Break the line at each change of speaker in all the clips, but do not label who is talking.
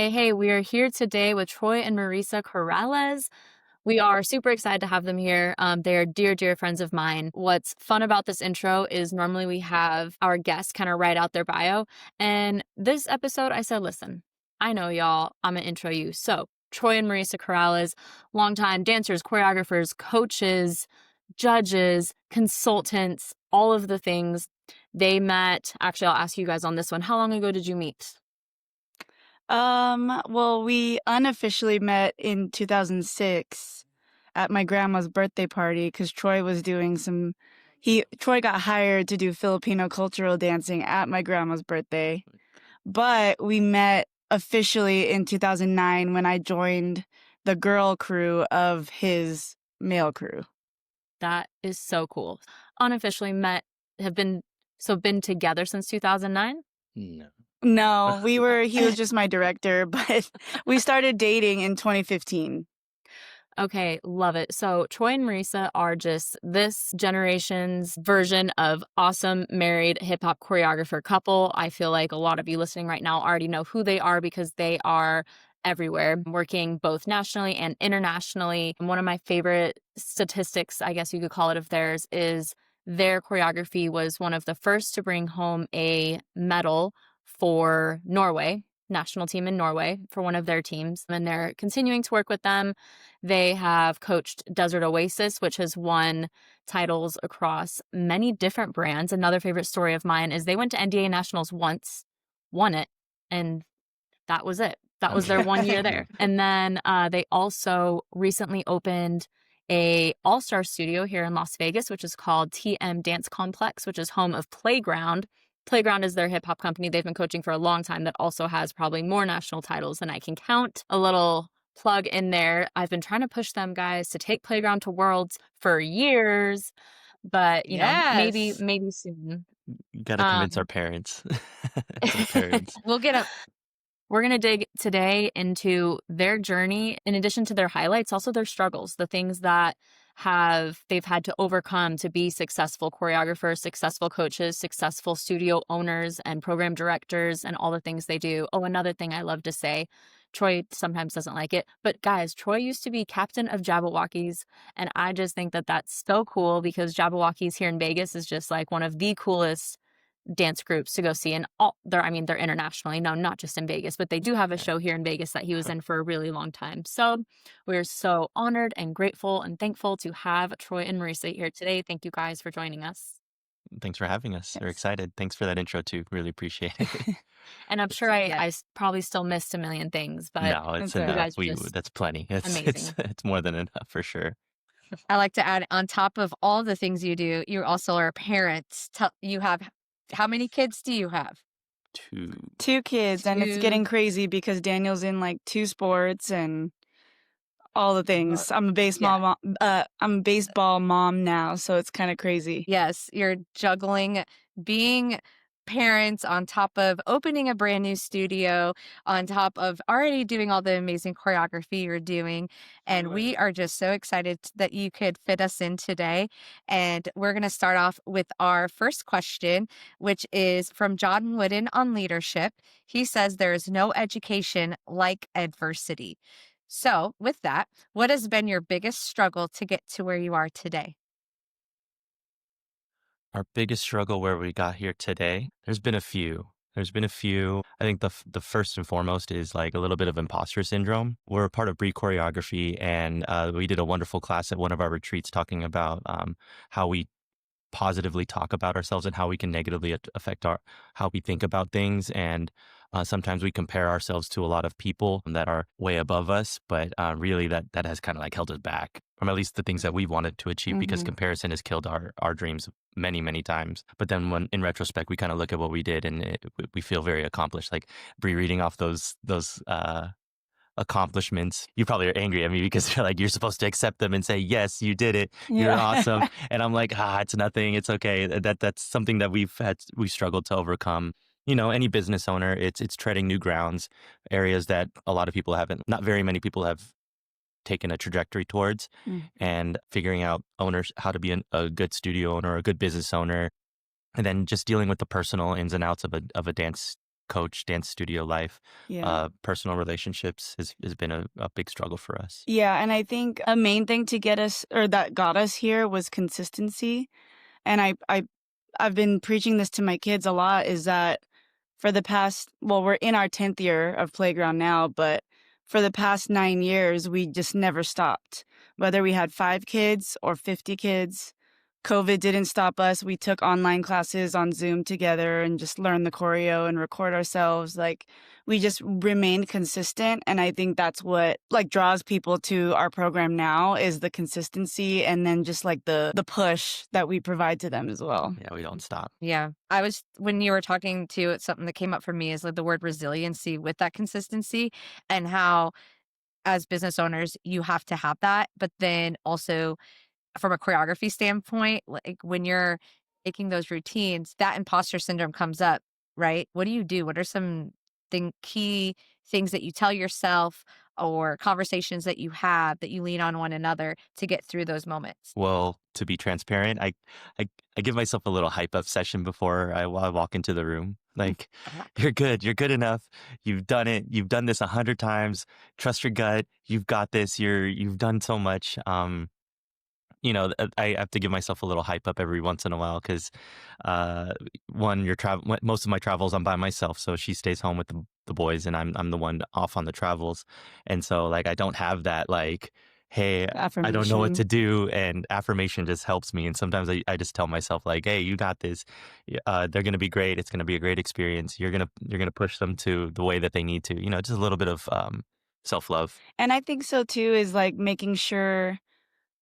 Hey, we are here today with Troy and Marisa Corrales. We are super excited to have them here. They are dear, dear friends of mine. What's fun about this intro is normally we have our guests kind of write out their bio. And this episode, I said, listen, I know y'all, I'm going to intro you. So, Troy and Marisa Corrales, longtime dancers, choreographers, coaches, judges, consultants, all of the things. They met, actually, I'll ask you guys on this one. How long ago did you meet?
Well, we unofficially met in 2006 at my grandma's birthday party because Troy was doing Troy got hired to do Filipino cultural dancing at my grandma's birthday. But we met officially in 2009 when I joined the girl crew of his male crew.
That is so cool. Unofficially met, been together since 2009?
No.
No, he was just my director, but we started dating in 2015.
Okay, love it. So Troy and Marisa are just this generation's version of awesome married hip hop choreographer couple. I feel like a lot of you listening right now already know who they are because they are everywhere, working both nationally and internationally. And one of my favorite statistics, I guess you could call it, of theirs is their choreography was one of the first to bring home a medal for Norway, national team in Norway, for one of their teams. And they're continuing to work with them. They have coached Desert Oasis, which has won titles across many different brands. Another favorite story of mine is they went to NDA Nationals once, won it, and that was it. That was their 1 year there. And then they also recently opened a all-star studio here in Las Vegas, which is called TM Dance Complex, which is home of Playground. Playground is their hip hop company they've been coaching for a long time that also has probably more national titles than I can count. A little plug in there. I've been trying to push them guys to take Playground to Worlds for years, but you know, maybe soon.
You got to convince our parents. Our parents.
We'll get up. We're going to dig today into their journey, in addition to their highlights, also their struggles, the things that they've had to overcome to be successful choreographers, successful coaches, successful studio owners and program directors, and all the things they do. Oh, another thing I love to say, Troy sometimes doesn't like it, but guys, Troy used to be captain of Jabberwockies, and I just think that that's so cool because Jabberwockies here in Vegas is just like one of the coolest dance groups to go see, and they're internationally, no, not just in Vegas, but they do have a show here in Vegas that he was in for a really long time. So we're so honored and grateful and thankful to have Troy and Marisa here today. Thank you guys for joining us.
Thanks for having us. We're excited. Thanks for that intro too. Really appreciate it.
And I'm sure I probably still missed a million things, but
no, it's
you
enough.
guys just
That's plenty.
amazing.
It's more than enough for sure.
I like to add, on top of all the things you do, you also are parents. You have, how many kids do you have?
Two kids, and it's getting crazy because Daniel's in like 2 sports and all the things. I'm a baseball mom now, so it's kind of crazy.
Yes, you're juggling being parents on top of opening a brand new studio, on top of already doing all the amazing choreography you're doing. And we are just so excited that you could fit us in today. And we're going to start off with our first question, which is from John Wooden on leadership. He says there is no education like adversity. So with that, what has been your biggest struggle to get to where you are today?
Our biggest struggle where we got here today, there's been a few. I think the first and foremost is like a little bit of imposter syndrome. We're a part of Bree Choreography, and we did a wonderful class at one of our retreats talking about how we positively talk about ourselves and how we can negatively affect how we think about things. And sometimes we compare ourselves to a lot of people that are way above us, but really that has kind of like held us back from at least the things that we wanted to achieve, because comparison has killed our dreams many, many times. But then when in retrospect, we kind of look at what we did and we feel very accomplished. Like Bree reading off those accomplishments, you probably are angry at me because you're supposed to accept them and say, yes, you did it. You're awesome. And I'm like, it's nothing. It's okay. That's something that we struggled to overcome. You know, any business owner, it's treading new grounds, areas that not very many people have taken a trajectory towards, and figuring out how to be a good studio owner, a good business owner, and then just dealing with the personal ins and outs of a dance coach dance studio life.
Yeah.
Personal relationships has been a big struggle for us.
Yeah, and I think a main thing to get us or that got us here was consistency. And I've been preaching this to my kids a lot is that for the past, well, we're in our 10th year of Playground now, but for the past 9 years, we just never stopped. Whether we had 5 kids or 50 kids, COVID didn't stop us. We took online classes on Zoom together and just learned the choreo and record ourselves. Like we just remained consistent. And I think that's what like draws people to our program now is the consistency and then just like the push that we provide to them as well.
Yeah, we don't stop.
Yeah. When you were talking to it, something that came up for me is like the word resiliency with that consistency and how as business owners, you have to have that. But then also from a choreography standpoint, like when you're making those routines, that imposter syndrome comes up, right? What do you do? What are some key things that you tell yourself or conversations that you have that you lean on one another to get through those moments?
Well, to be transparent, I give myself a little hype up session before I walk into the room. Like, you're good. You're good enough. You've done it. You've done this 100 times. Trust your gut. You've got this. You've done so much. I have to give myself a little hype up every once in a while because, most of my travels I'm by myself, so she stays home with the boys, and I'm the one off on the travels, and so like I don't have that like, hey, I don't know what to
Affirmation.
do, and affirmation just helps me. And sometimes I just tell myself like, hey, you got this. They're gonna be great. It's gonna be a great experience. You're gonna push them to the way that they need to. Just a little bit of self love.
And I think so too is like making sure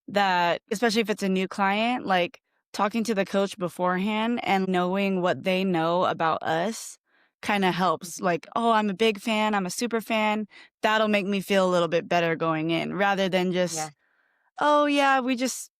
that, especially if it's a new client, like talking to the coach beforehand and knowing what they know about us kind of helps. Like, oh, I'm a big fan, I'm a super fan. That'll make me feel a little bit better going in rather than
Yeah.
just, oh yeah, we just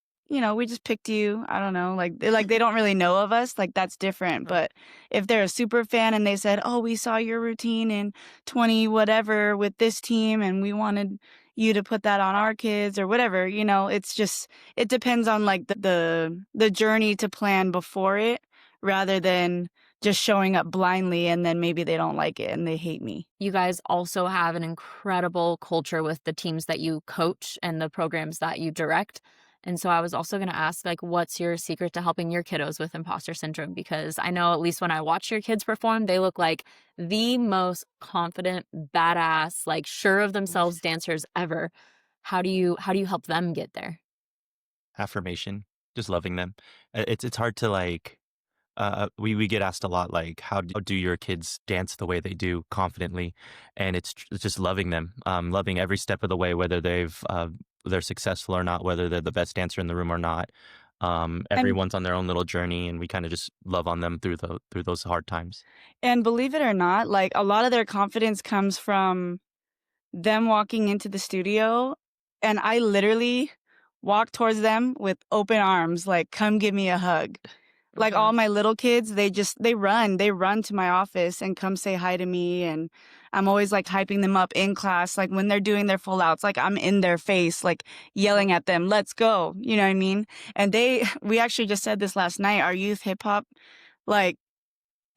picked you. I don't know. Like they don't really know of us. Like that's different. But if they're a super fan and they said, "Oh, we saw your routine in 20 whatever with this team and we wanted you to put that on our kids or whatever," it's just it depends on like the journey to plan before it rather than just showing up blindly and then maybe they don't like it and they hate me.
You guys also have an incredible culture with the teams that you coach and the programs that you direct. And so I was also going to ask, like, what's your secret to helping your kiddos with imposter syndrome? Because I know at least when I watch your kids perform, they look like the most confident, badass, like sure of themselves dancers ever. How do you help them get there?
Affirmation, just loving them. It's hard to like. We get asked a lot, like, how do your kids dance the way they do confidently? And it's just loving them, loving every step of the way, whether they're successful or not, whether they're the best dancer in the room or not.
And
Everyone's on their own little journey, and we kind of just love on them through those hard times.
and believe it or not, like a lot of their confidence comes from them walking into the studio and I literally walk towards them with open arms, like, come give me a hug. Like all my little kids, they run to my office and come say hi to me. And I'm always like hyping them up in class. Like when they're doing their full outs, like I'm in their face, like yelling at them, let's go. You know what I mean? And we actually just said this last night, our youth hip hop, like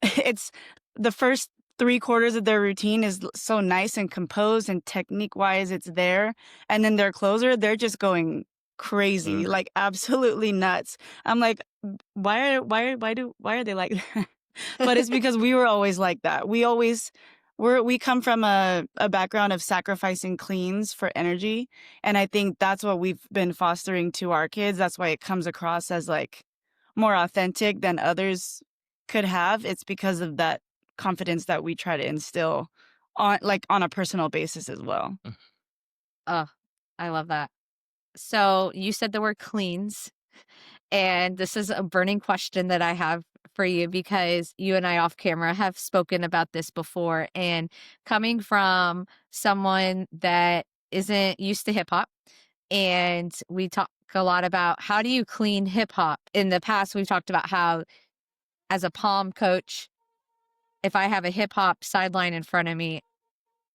it's the first 3/4 of their routine is so nice and composed and technique wise, it's there. And then their closer, they're just going crazy, like absolutely nuts. I'm like, why are they like that? But it's because we were always like that. We come from a background of sacrificing cleans for energy. And I think that's what we've been fostering to our kids. That's why it comes across as like more authentic than others could have. It's because of that confidence that we try to instill on a personal basis as well.
Oh, I love that. So you said the word cleans, and this is a burning question that I have for you because you and I off camera have spoken about this before. And coming from someone that isn't used to hip hop, and we talk a lot about how do you clean hip hop. In the past, we've talked about how, as a palm coach, if I have a hip hop sideline in front of me,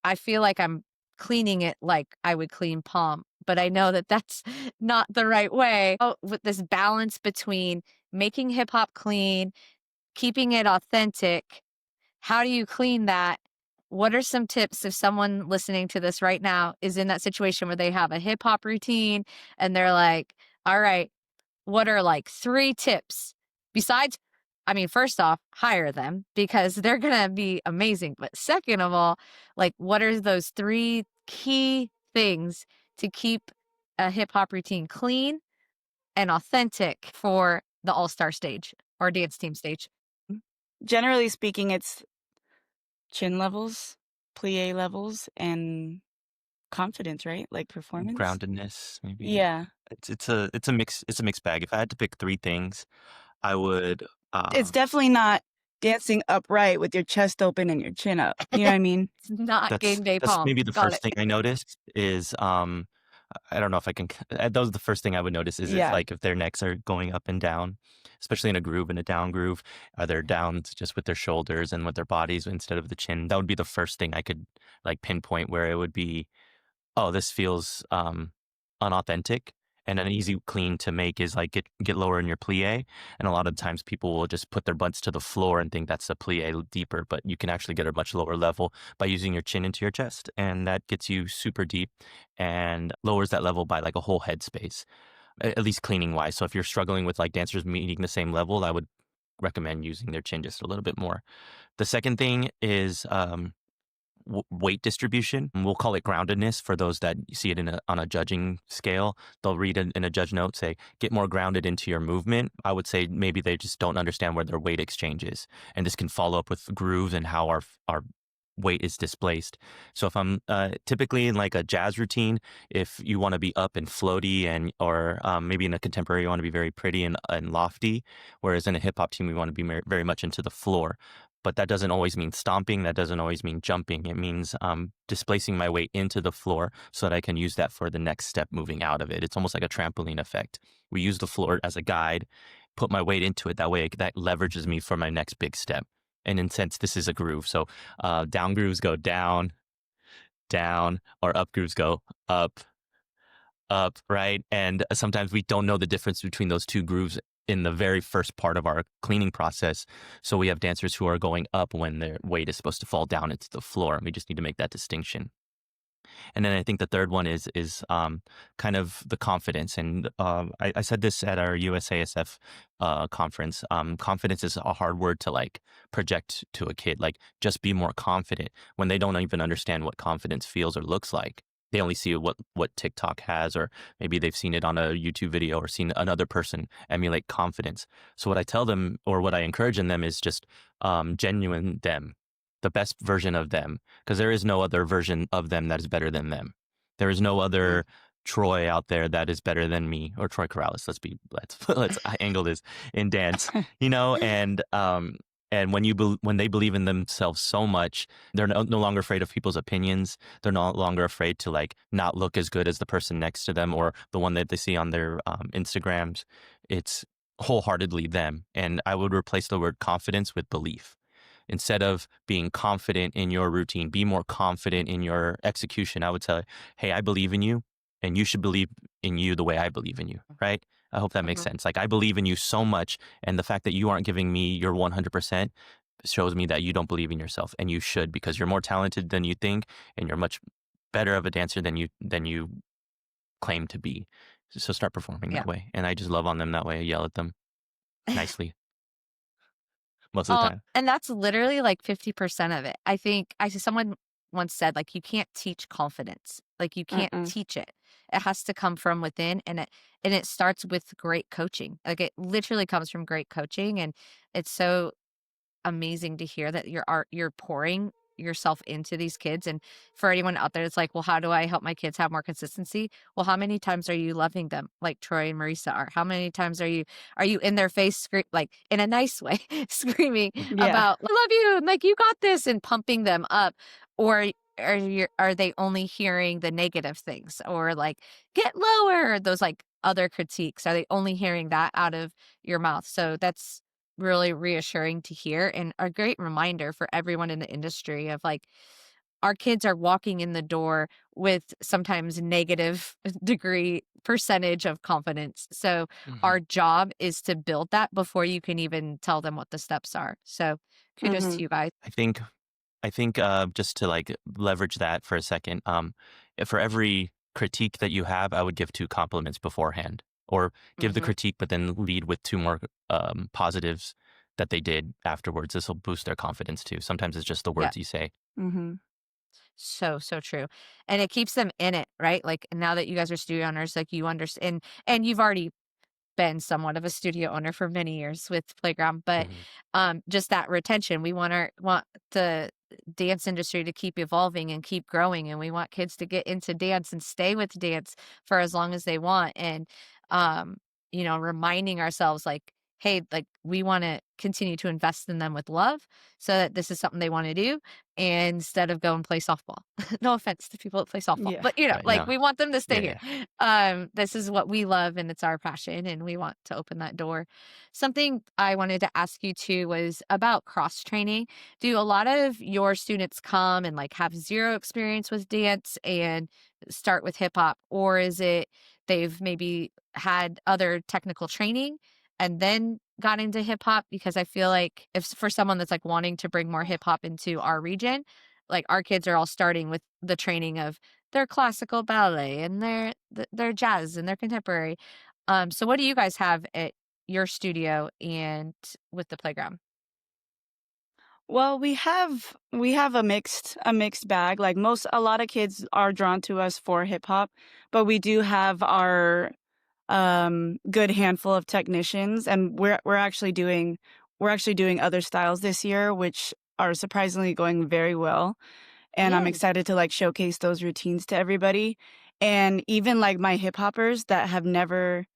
I feel like I'm cleaning it like I would clean palm, but I know that that's not the right way. Oh, with this balance between making hip hop clean, keeping it authentic, how do you clean that? What are some tips if someone listening to this right now is in that situation where they have a hip hop routine and they're like, all right, what are like 3 tips besides, I mean, first off, hire them because they're going to be amazing. But second of all, like, what are those 3 key things to keep a hip hop routine clean and authentic for the all-star stage or dance team stage?
Generally speaking, it's chin levels, plie levels, and confidence, right? Like performance.
Groundedness, maybe.
Yeah.
It's a mixed bag. If I had to pick 3 things, I would
It's definitely not dancing upright with your chest open and your chin up. You know what I mean?
It's not game day
that's
palm.
maybe the
Got
first
it.
thing I noticed is I don't know if I can that was the first thing I would notice is
Yeah.
if their necks are going up and down, especially in a groove, in a down groove, are they down just with their shoulders and with their bodies instead of the chin. That would be the first thing I could like pinpoint where it would be, oh, this feels unauthentic. And an easy clean to make is like get lower in your plie. And a lot of times people will just put their butts to the floor and think that's a plie deeper, but you can actually get a much lower level by using your chin into your chest. And that gets you super deep and lowers that level by like a whole head space, at least cleaning wise. So if you're struggling with like dancers meeting the same level, I would recommend using their chin just a little bit more. The second thing is weight distribution. We'll call it groundedness for those that see it on a judging scale. They'll read it in a judge note, say, get more grounded into your movement. I would say maybe they just don't understand where their weight exchange is. And this can follow up with grooves and how our weight is displaced. So if I'm typically in like a jazz routine, if you want to be up and floaty and or maybe in a contemporary, you want to be very pretty and lofty, whereas in a hip hop team, we want to be very much into the floor. But that doesn't always mean stomping. That doesn't always mean jumping. It means displacing my weight into the floor so that I can use that for the next step moving out of it. It's almost like a trampoline effect. We use the floor as a guide, put my weight into it. That way that leverages me for my next big step. And in a sense, this is a groove. So down grooves go down, down, or up grooves go up, up, right? And sometimes we don't know the difference between those 2 grooves in the very first part of our cleaning process. So we have dancers who are going up when their weight is supposed to fall down into the floor. And we just need to make that distinction. And then I think the third one is kind of the confidence. And I said this at our USASF conference. Confidence is a hard word to like project to a kid. Like just be more confident when they don't even understand what confidence feels or looks like. They only see what TikTok has, or maybe they've seen it on a YouTube video or seen another person emulate confidence. So what I tell them or what I encourage in them is just genuine them, the best version of them, because there is no other version of them that is better than them. There is no other Troy out there that is better than me, or Troy Corrales. Let's angle this in dance, and when they believe in themselves so much, they're no longer afraid of people's opinions. They're no longer afraid to like not look as good as the person next to them or the one that they see on their Instagrams. It's wholeheartedly them. And I would replace the word confidence with belief. Instead of being confident in your routine, be more confident in your execution. I would tell you, hey, I believe in you and you should believe in you the way I believe in you, right? I hope that makes sense. Like I believe in you so much, and the fact that you aren't giving me your 100% shows me that you don't believe in yourself, and you should, because you're more talented than you think and you're much better of a dancer than you claim to be. So start performing that way. And I just love on them that way. I yell at them nicely most of the time.
And that's literally like 50% of it. I think someone once said, like, you can't teach confidence. Like you can't teach it. It has to come from within, and it starts with great coaching. Like it literally comes from great coaching, and it's so amazing to hear that you're pouring yourself into these kids. And for anyone out there that's like, well, how do I help my kids have more consistency? Well, how many times are you loving them like Troy and Marisa are? How many times are you in their face like in a nice way screaming about I love you and like you got this and pumping them up? Or are they only hearing the negative things, or like get lower, those like other critiques? Are they only hearing that out of your mouth? So that's really reassuring to hear, and a great reminder for everyone in the industry of like, our kids are walking in the door with sometimes negative degree percentage of confidence. So
Mhm.
our job is to build that before you can even tell them what the steps are. So kudos
Mm-hmm.
to you guys.
I think just to like leverage that for a second, for every critique that you have, I would give 2 compliments beforehand, or give the
Hmm.
critique, but then lead with 2 more positives that they did afterwards. This will boost their confidence too. Sometimes it's just the
Yeah.
words you say.
Mm-hmm.
So true. And it keeps them in it, right? Like now that you guys are studio owners, like you understand, and you've already been somewhat of a studio owner for many years with Playground, but
Mhm.
just that retention. We want the dance industry to keep evolving and keep growing, and we want kids to get into dance and stay with dance for as long as they want. And um, reminding ourselves like, hey, like we want to continue to invest in them with love so that this is something they want to do instead of go and play softball. No offense to people that play softball,
Yeah.
but
Right.
like
No.
we want them to stay
Yeah.
here.
Yeah.
This is what we love and it's our passion and we want to open that door. Something I wanted to ask you too was about cross training. Do a lot of your students come and like have zero experience with dance and start with hip hop, or is it they've maybe had other technical training and then got into hip hop? Because I feel like if for someone that's like wanting to bring more hip hop into our region, like our kids are all starting with the training of their classical ballet and their jazz and their contemporary. So what do you guys have at your studio and with the playground?
Well, we have a mixed bag. Like a lot of kids are drawn to us for hip hop, but we do have our good handful of technicians, and we're actually doing other styles this year, which are surprisingly going very well. And I'm
Yay.
excited to like showcase those routines to everybody. And even like my hip hoppers that have never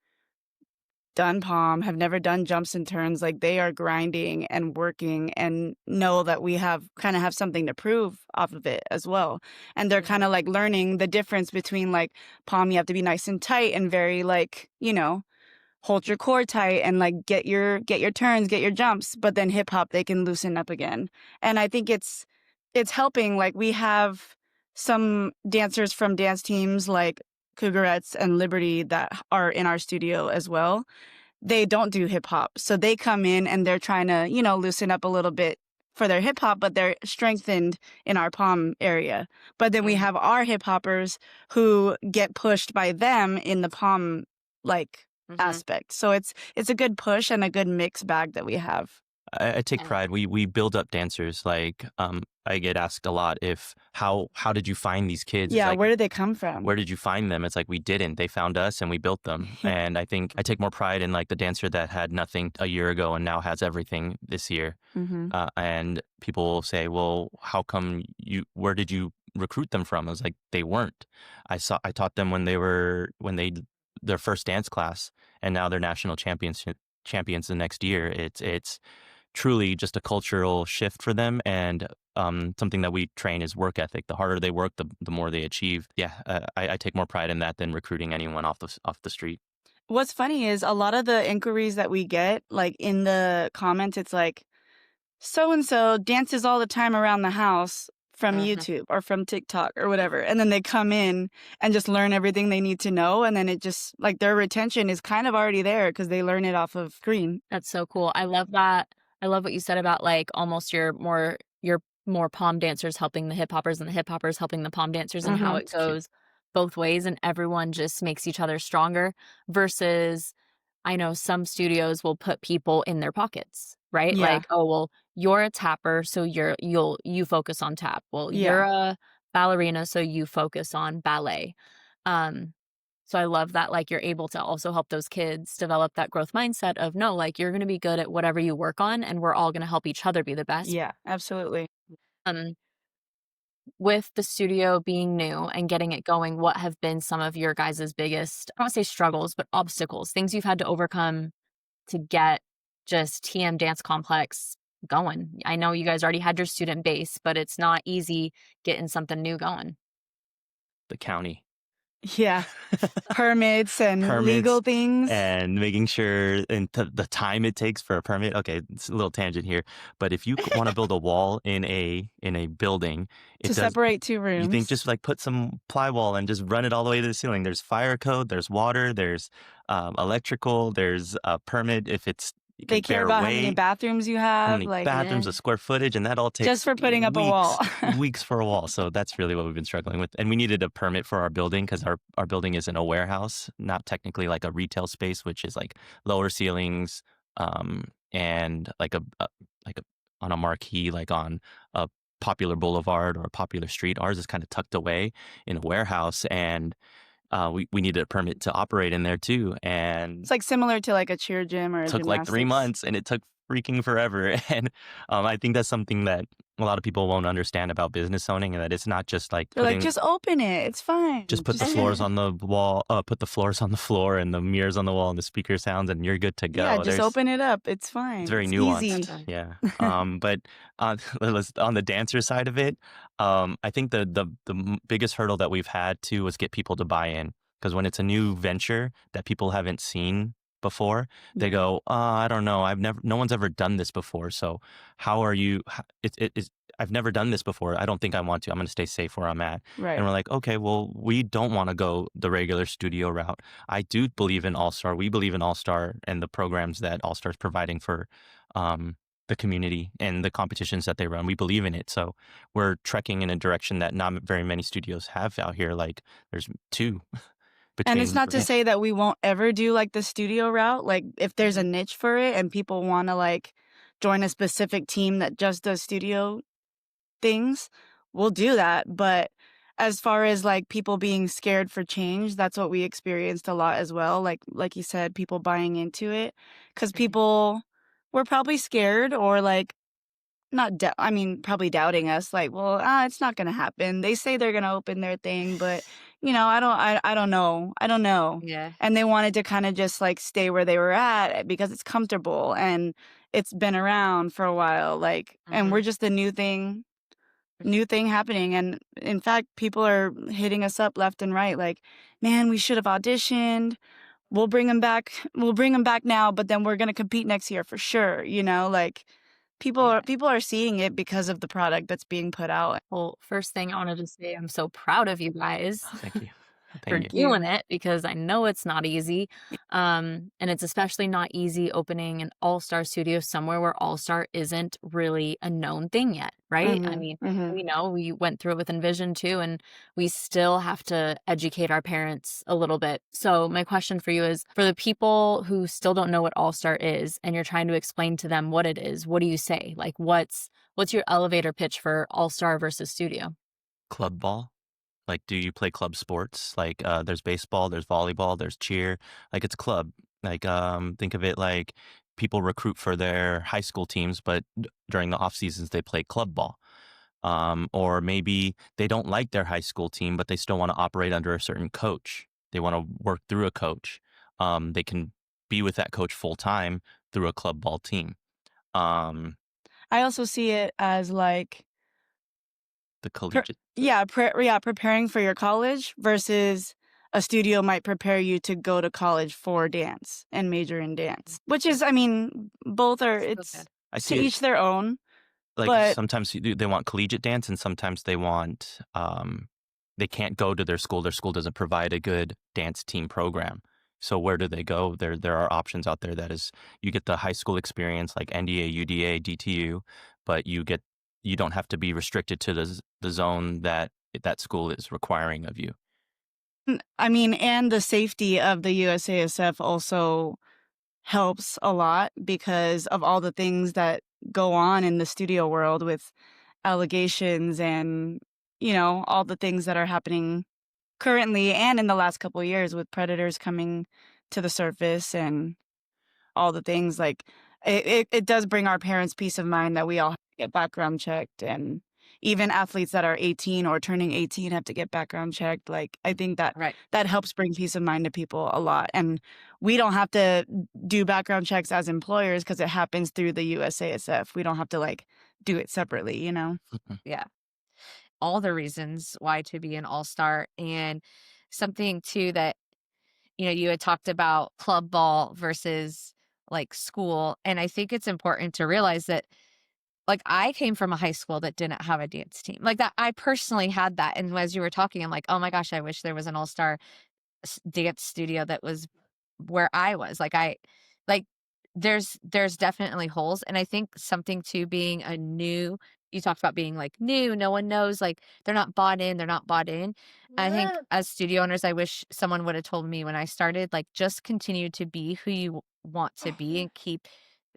done palm, have never done jumps and turns, like they are grinding and working and know that we have something to prove off of it as well. And they're kind
Mhm.
of like learning the difference between like palm, you have to be nice and tight and very like, hold your core tight and like get your turns, get your jumps, but then hip hop they can loosen up again. And I think it's helping. Like we have some dancers from dance teams like Cougarettes and Liberty that are in our studio as well. They don't do hip hop. So they come in and they're trying to, loosen up a little bit for their hip hop, but they're strengthened in our palm area. But then we
Mhm.
have our hip hoppers who get pushed by them in the palm like
Mhm.
aspect. So it's a good push and a good mix bag that we have.
I take
And
pride. We build up dancers. Like I get asked a lot if how did you find these kids? It's
Yeah,
like,
where did they come from?
where did you find them? It's like we didn't. They found us and we built them.
Yeah.
And I think I take more pride in like the dancer that had nothing a year ago and now has everything this year.
Mhm.
And people will say, "Well, how come you? Where did you recruit them from?" I was like, "They weren't. I taught them when they their first dance class, and now they're national champions the next year. It's truly just a cultural shift for them, and something that we train is work ethic. The harder they work, the more they achieve. Yeah, I take more pride in that than recruiting anyone off the street.
What's funny is a lot of the inquiries that we get, like in the comments, it's like, so and so dances all the time around the house from
Mhm.
YouTube or from TikTok or whatever. And then they come in and just learn everything they need to know. And then it just like their retention is kind of already there because they learn it off of screen.
that's so cool. I love that. I love what you said about like almost your more palm dancers helping the hip hoppers and the hip hoppers helping the palm dancers and how
Mm-hmm.
it
It's cute.
goes both ways and everyone just makes each other stronger versus I know some studios will put people in their pockets, right?
Yeah.
Like, oh, well, you're a tapper, so you focus on tap. Well, you're
Yeah.
a ballerina, so you focus on ballet. Um, so I love that like you're able to also help those kids develop that growth mindset of no, like you're going to be good at whatever you work on and we're all going to help each other be the best.
Yeah. Absolutely.
Um, with the studio being new and getting it going, what have been some of your guys' biggest, I don't want to say struggles, but obstacles, things you've had to overcome to get just TM Dance Complex going? I know you guys already had your student base, but it's not easy getting something new going.
The county.
Yeah. Permits and legal things.
and making sure and the time it takes for a permit. Okay, it's a little tangent here, but if you want to build a wall in a building,
To
it does.
separate 2
You think
rooms.
just like put some plywall and just run it all the way to the ceiling. There's fire code, there's water, there's electrical, there's a permit if it's you
They
can
care
bear
about how many
weight,
bathrooms you
how
have,
many
like,
bathrooms, the square footage, and that all
just
takes
for putting up a wall.
weeks for a wall. So that's really what we've been struggling with. And we needed a permit for our building because our building is in a warehouse, not technically like a retail space, which is like lower ceilings, and like a on a marquee, like on a popular boulevard or a popular street. Ours is kind of tucked away in a warehouse, and we needed a permit to operate in there too. And
It's like similar to like a cheer gym or a
took like 3
gymnastics.
months, and it took freaking forever. And I think that's something that a lot of people won't understand about business owning, and that it's not just like
They're like,
putting
just open it. It's fine.
just put the floors on the wall, put the floors on the floor and the mirrors on the wall and the speaker sounds, and you're good to go.
Yeah, just
There's
open it up. It's fine.
It's very
It's
nuanced.
easy.
Yeah. But on the dancer side of it, I think the biggest hurdle that we've had too was get people to buy in, because when it's a new venture that people haven't seen before, they go, I don't know, no one's ever done this before. So how are you? I've never done this before. I don't think I want to. I'm going to stay safe where I'm at.
Right.
And we're like, okay, well, we don't want to go the regular studio route. I do believe in All Star. We believe in All Star and the programs that All Star is providing for the community and the competitions that they run. We believe in it. So we're trekking in a direction that not very many studios have out here. Like there's 2 between.
And it's not to say that we won't ever do like the studio route. Like if there's a niche for it and people want to like join a specific team that just does studio things, we'll do that. But as far as like people being scared for change, that's what we experienced a lot as well. Like you said, people buying into it because people were probably scared or like not probably doubting us, like, well, it's not gonna happen. They say they're gonna open their thing, but I don't know. I don't know.
Yeah.
And they wanted to kind of just like stay where they were at because it's comfortable and it's been around for a while. Like, and we're just the new thing happening. And in fact, people are hitting us up left and right, like, man, we should have auditioned. We'll bring them back. We'll bring them back now, but then we're gonna compete next year for sure. Like. People are seeing it because of the product that's being put out.
Well, first thing I wanted to say, I'm so proud of you guys
Thank you.
for
Thank you.
doing it because I know it's not easy. And it's especially not easy opening an all-star studio somewhere where all-star isn't really a known thing yet, right? I mean, we know we went through it with Envision too, and we still have to educate our parents a little bit. So my question for you is, for the people who still don't know what all-star is and you're trying to explain to them what it is, what do you say? Like what's your elevator pitch for all-star versus studio?
Club ball. Like, do you play club sports? Like, there's baseball, there's volleyball, there's cheer. Like, it's club. Like, think of it like people recruit for their high school teams, but during the off seasons they play club ball. Or maybe they don't like their high school team, but they still want to operate under a certain coach. They want to work through a coach. They can be with that coach full time through a club ball team.
I also see it as like
The collegiate.
preparing for your college versus a studio might prepare you to go to college for dance and major in dance, which is, both are, it's
I
to
see it.
each their own.
Like
But-
sometimes they want collegiate dance, and sometimes they want they can't go to their school. Their school doesn't provide a good dance team program. So where do they go? There are options out there that is you get the high school experience like NDA, UDA, DTU, but you don't have to be restricted to the zone that school is requiring of you.
And the safety of the USASF also helps a lot because of all the things that go on in the studio world with allegations and, all the things that are happening currently and in the last couple of years with predators coming to the surface and all the things. Like it does bring our parents peace of mind that we all get background checked, and even athletes that are 18 or turning 18 have to get background checked. Like I think that that helps bring peace of mind to people a lot. And we don't have to do background checks as employers because it happens through the USASF. We don't have to like do it separately,
Yeah. All the reasons why to be an all-star. And something too that, you had talked about club ball versus like school. And I think it's important to realize that like I came from a high school that didn't have a dance team. Like that I personally had that. And as you were talking, I'm like, oh my gosh, I wish there was an all-star dance studio that was where I was. Like there's definitely holes. And I think something to being a new you talked about being like new, no one knows, like they're not bought in, they're not bought in. I think as studio owners, I wish someone would have told me when I started, like just continue to be who you want to be and keep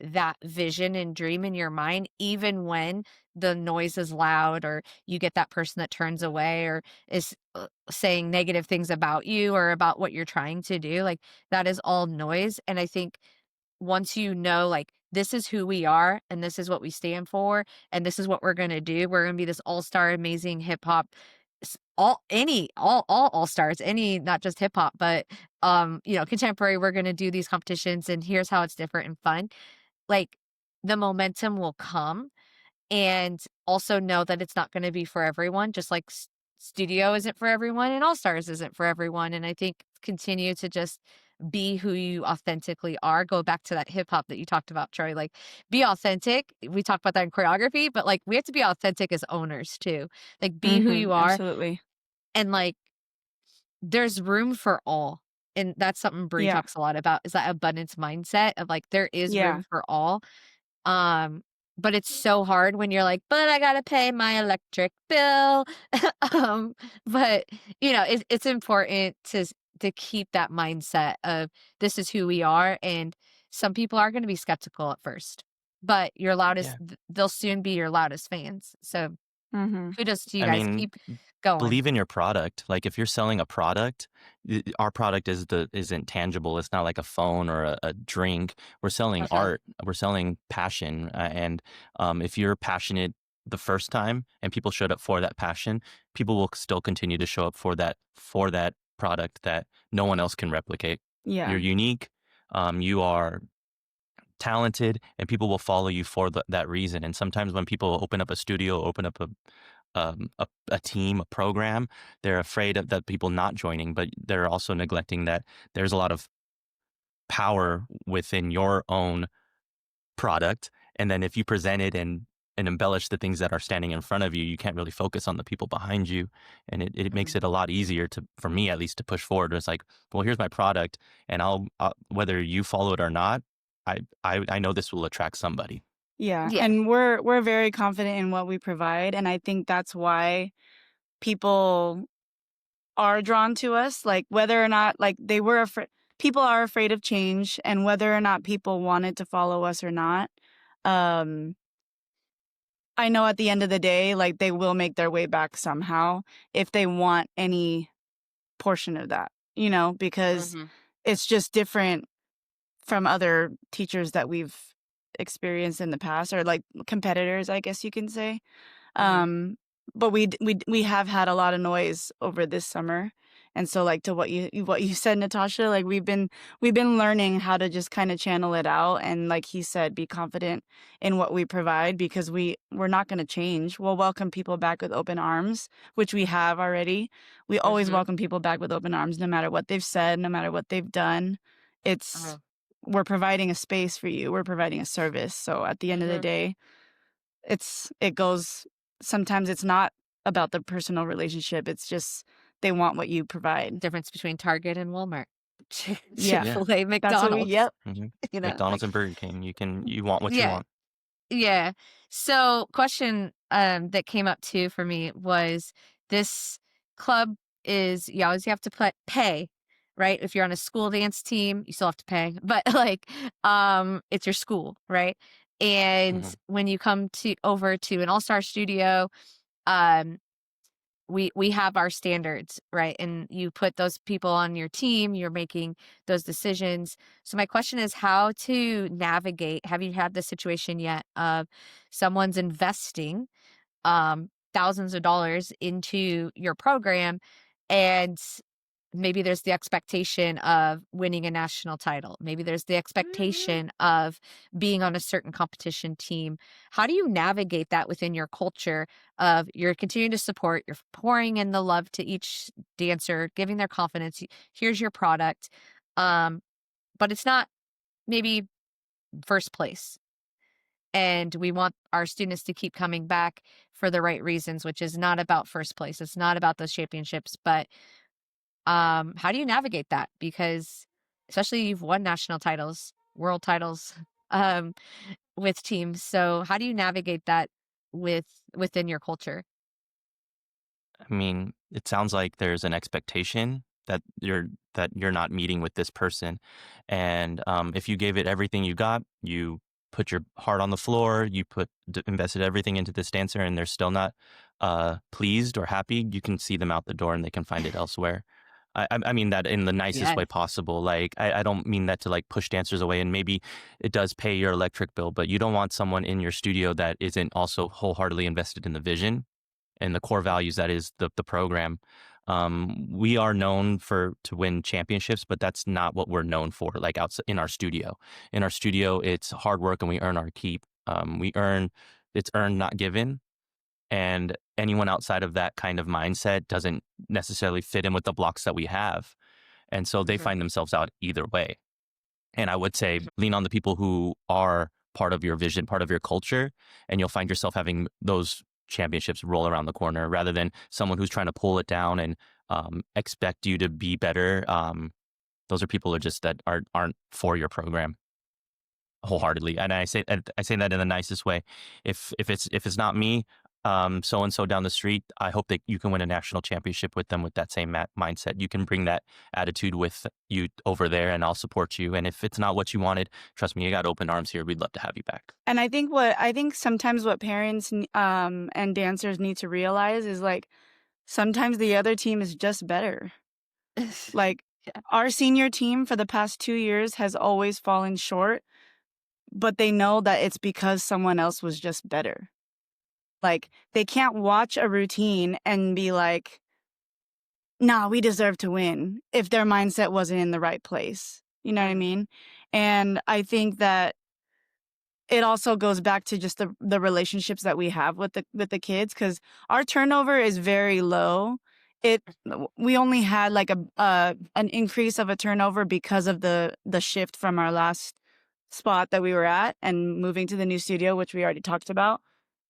that vision and dream in your mind, even when the noise is loud or you get that person that turns away or is saying negative things about you or about what you're trying to do. Like that is all noise. And I think once you know, like, this is who we are and this is what we stand for and this is what we're going to do, we're going to be this all-star amazing hip hop all stars, any, not just hip hop, but contemporary, we're going to do these competitions and here's how it's different and fun. Like the momentum will come, and also know that it's not going to be for everyone, just like studio isn't for everyone and all stars isn't for everyone. And I think continue to just be who you authentically are. Go back to that hip hop that you talked about, Troy. Like be authentic. We talk about that in choreography, but like we have to be authentic as owners too. Like be who you are.
Absolutely.
And like there's room for all. And that's something Bree
Yeah.
talks a lot about, is that abundance mindset of like there is
Yeah.
room for all. But it's so hard when you're like, but I gotta pay my electric bill. But it's important to keep that mindset of this is who we are, and some people are going to be skeptical at first, but your loudest,
Yeah.
they'll soon be your loudest fans. So
Mm-hmm.
kudos to you
I
guys.
mean,
Keep going.
believe in your product. Like if you're selling a product, our product isn't tangible. It's not like a phone or a drink. We're selling
Uh-huh.
art. We're selling passion. And if you're passionate the first time and people showed up for that passion, people will still continue to show up for that product that no one else can replicate.
Yeah.
You're unique. You are talented, and people will follow you for that reason. And sometimes when people open up a studio, open up a team, a program, they're afraid of that people not joining, but they're also neglecting that there's a lot of power within your own product. And then if you present it and embellish the things that are standing in front of you, you can't really focus on the people behind you. And it makes it a lot easier for me at least, to push forward. It's like, well, here's my product, and I'll whether you follow it or not, I know this will attract somebody.
Yeah.
Yeah.
And we're very confident in what we provide. And I think that's why people are drawn to us. Like whether or not like they were afraid, people are afraid of change, and whether or not people wanted to follow us or not. I know at the end of the day, like they will make their way back somehow if they want any portion of that, because
Mm-hmm.
it's just different from other teachers that we've experienced in the past, or like competitors, I guess you can say.
Mm-hmm.
But we have had a lot of noise over this summer. And so like to what you said, Natasha, like we've been learning how to just kind of channel it out, and like he said, be confident in what we provide, because we're not going to change. We'll welcome people back with open arms, which we have already. We always
Mm-hmm.
welcome people back with open arms, no matter what they've said, no matter what they've done. It's We're providing a space for you. We're providing a service. So at the end of the
Mm-hmm.
day, it goes, sometimes it's not about the personal relationship. It's just they want what you provide.
Difference between Target and Walmart.
Yeah.
Yeah.
Chick-fil-A,
That's what we,
McDonald's.
yep.
McDonald's
Like
and Burger King. You want what you
yeah.
want.
Yeah. So question that came up too for me was, this club is, you always have to pay, right? If you're on a school dance team, you still have to pay. But like it's your school, right? And
Mhm.
when you come over to an all-star studio, um we have our standards, right? And you put those people on your team, you're making those decisions. So my question is how to navigate. Have you had the situation yet of someone's investing thousands of dollars into your program, and maybe there's the expectation of winning a national title. Maybe there's the expectation of being on a certain competition team. How do you navigate that within your culture of you're continuing to support, you're pouring in the love to each dancer, giving their confidence, here's your product. But it's not maybe first place. And we want our students to keep coming back for the right reasons, which is not about first place. It's not about those championships, but how do you navigate that? Because especially you've won national titles, world titles, um, with teams. So how do you navigate that within your culture?
I mean, it sounds like there's an expectation that you're not meeting with this person, and if you gave it everything you got, you put your heart on the floor, invested everything into this dancer, and they're still not pleased or happy. You can see them out the door, and they can find it elsewhere. I mean that in the nicest way
Yes.
possible. Like I don't mean that to like push dancers away, and maybe it does pay your electric bill, but you don't want someone in your studio that isn't also wholeheartedly invested in the vision and the core values that is the program. We are known to win championships, but that's not what we're known for. Like outside in our studio, it's hard work and we earn our keep. It's earned, not given. And anyone outside of that kind of mindset doesn't necessarily fit in with the blocks that we have. And so they
Mhm.
find themselves out either way. And I would say lean on the people who are part of your vision, part of your culture, and you'll find yourself having those championships roll around the corner rather than someone who's trying to pull it down and expect you to be better. Those are people that aren't for your program wholeheartedly. And I say that in the nicest way. If it's not me, so and so down the street, I hope that you can win a national championship with them with that same mindset. You can bring that attitude with you over there, and I'll support you. And if it's not what you wanted, trust me, you got open arms here. We'd love to have you back.
And I think sometimes what parents and dancers need to realize is like sometimes the other team is just better. Like
Yeah.
our senior team for the past 2 years has always fallen short, but they know that it's because someone else was just better. Like they can't watch a routine and be like, "Nah, we deserve to win," if their mindset wasn't in the right place. You know what I
Mhm.
mean? And I think that it also goes back to just the relationships that we have with the kids, because our turnover is very low. It We only had like an increase of a turnover because of the shift from our last spot that we were at and moving to the new studio, which we already talked about.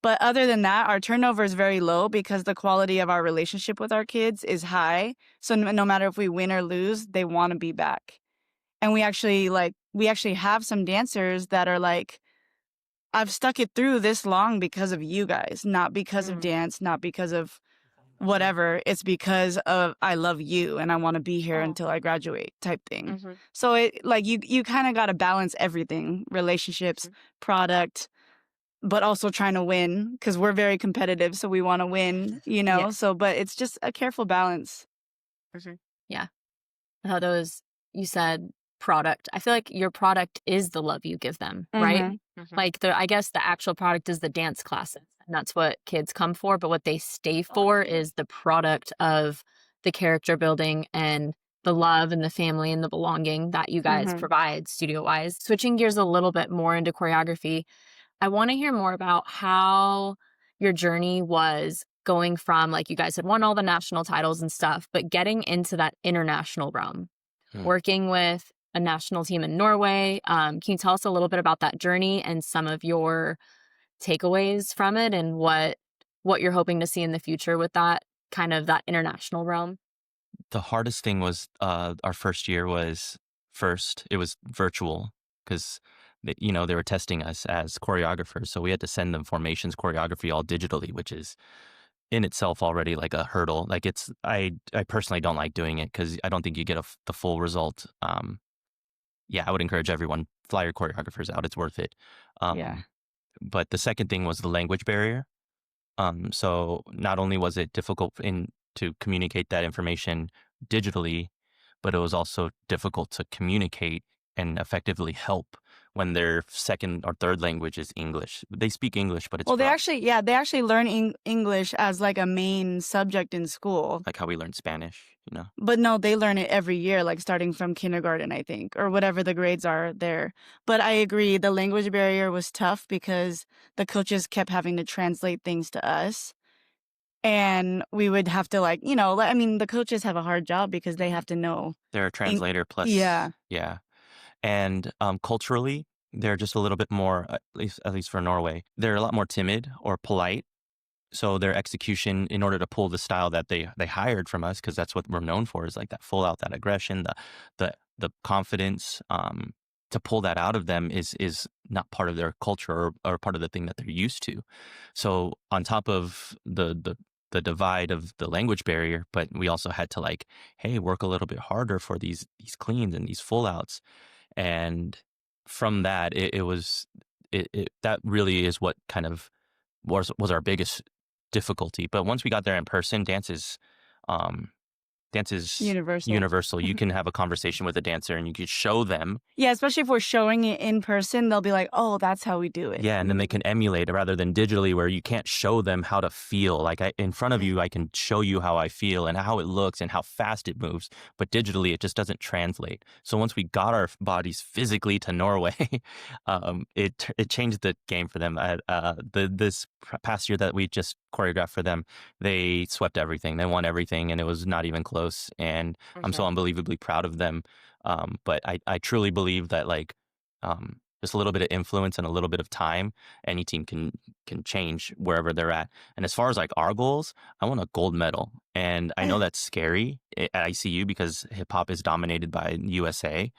But other than that, our turnover is very low because the quality of our relationship with our kids is high. So no matter if we win or lose, they want to be back. And we actually have some dancers that are like, I've stuck it through this long because of you guys, not because of
Mhm.
dance, not because of whatever. It's because of I love you and I want to be here
Oh.
until I graduate type thing.
Mhm.
So it like you kind of got to balance everything, relationships,
Mhm.
product, but also trying to win because we're very competitive. So we want to win, you
Yeah.
know? So, but it's just a careful balance.
Mhm.
Yeah. How those you said product. I feel like your product is the love you give them, right?
Mm-hmm.
Mhm.
Like I guess the actual product is the dance classes. And that's what kids come for, but what they stay for is the product of the character building and the love and the family and the belonging that you guys
Mm-hmm.
provide studio wise. Switching gears a little bit more into choreography, I want to hear more about how your journey was going from, like, you guys had won all the national titles and stuff, but getting into that international realm,
Hmm.
working with a national team in Norway. Can you tell us a little bit about that journey and some of your takeaways from it and what you're hoping to see in the future with that kind of that international realm?
The hardest thing was our first year was it was virtual because they were testing us as choreographers, so we had to send them formations, choreography all digitally, which is in itself already like a hurdle. Like I personally don't like doing it because I don't think you get the full result. Yeah, I would encourage everyone fly your choreographers out. It's worth it.
Yeah.
But the second thing was the language barrier. So not only was it difficult to communicate that information digitally, but it was also difficult to communicate and effectively help when their second or third language is English. They speak English, but it's
Well, they
rough,
actually learn English as like a main subject in school.
like how we learn Spanish, you know?
But no, they learn it every year, like starting from kindergarten, I think, or whatever the grades are there. But I agree, the language barrier was tough because the coaches kept having to translate things to us. And we would have to like, I mean, the coaches have a hard job because they have to know.
They're a translator plus,
Yeah.
yeah. And culturally, they're just a little bit more, at least for Norway, they're a lot more timid or polite. So their execution, in order to pull the style that they hired from us, because that's what we're known for, is like that full out, that aggression, the confidence. To pull that out of them is not part of their culture or part of the thing that they're used to. So on top of the divide of the language barrier, but we also had to like, hey, work a little bit harder for these cleans and these full outs. And from that, that really is what kind of was our biggest difficulty. But once we got there in person, dance is
Universal.
You can have a conversation with a dancer and you can show them.
Yeah, especially if we're showing it in person, they'll be like, oh, that's how we do it.
Yeah, and then they can emulate it rather than digitally, where you can't show them how to feel. Like in front of you, I can show you how I feel and how it looks and how fast it moves. But digitally, it just doesn't translate. So once we got our bodies physically to Norway, it changed the game for them. This past year that we just choreographed for them, they swept everything. They won everything, and it was not even close. And I'm so unbelievably proud of them. But I truly believe that like just a little bit of influence and a little bit of time, any team can change wherever they're at. And as far as like our goals, I want a gold medal. And I know that's scary at ICU because hip hop is dominated by USA.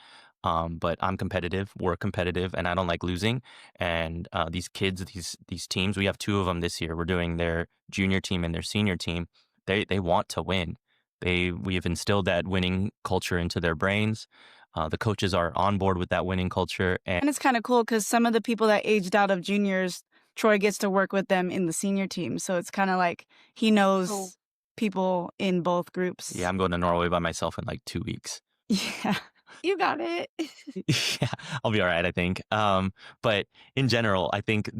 But I'm competitive, we're competitive, and I don't like losing. And these kids, these teams, we have two of them this year. We're doing their junior team and their senior team. They want to win. We have instilled that winning culture into their brains. The coaches are on board with that winning culture.
And it's kind of cool because some of the people that aged out of juniors, Troy gets to work with them in the senior team. So it's kind of like he knows people in both groups.
Yeah, I'm going to Norway by myself in like 2 weeks.
Yeah.
You got it.
Yeah, I'll be all right, I think. But in general, I think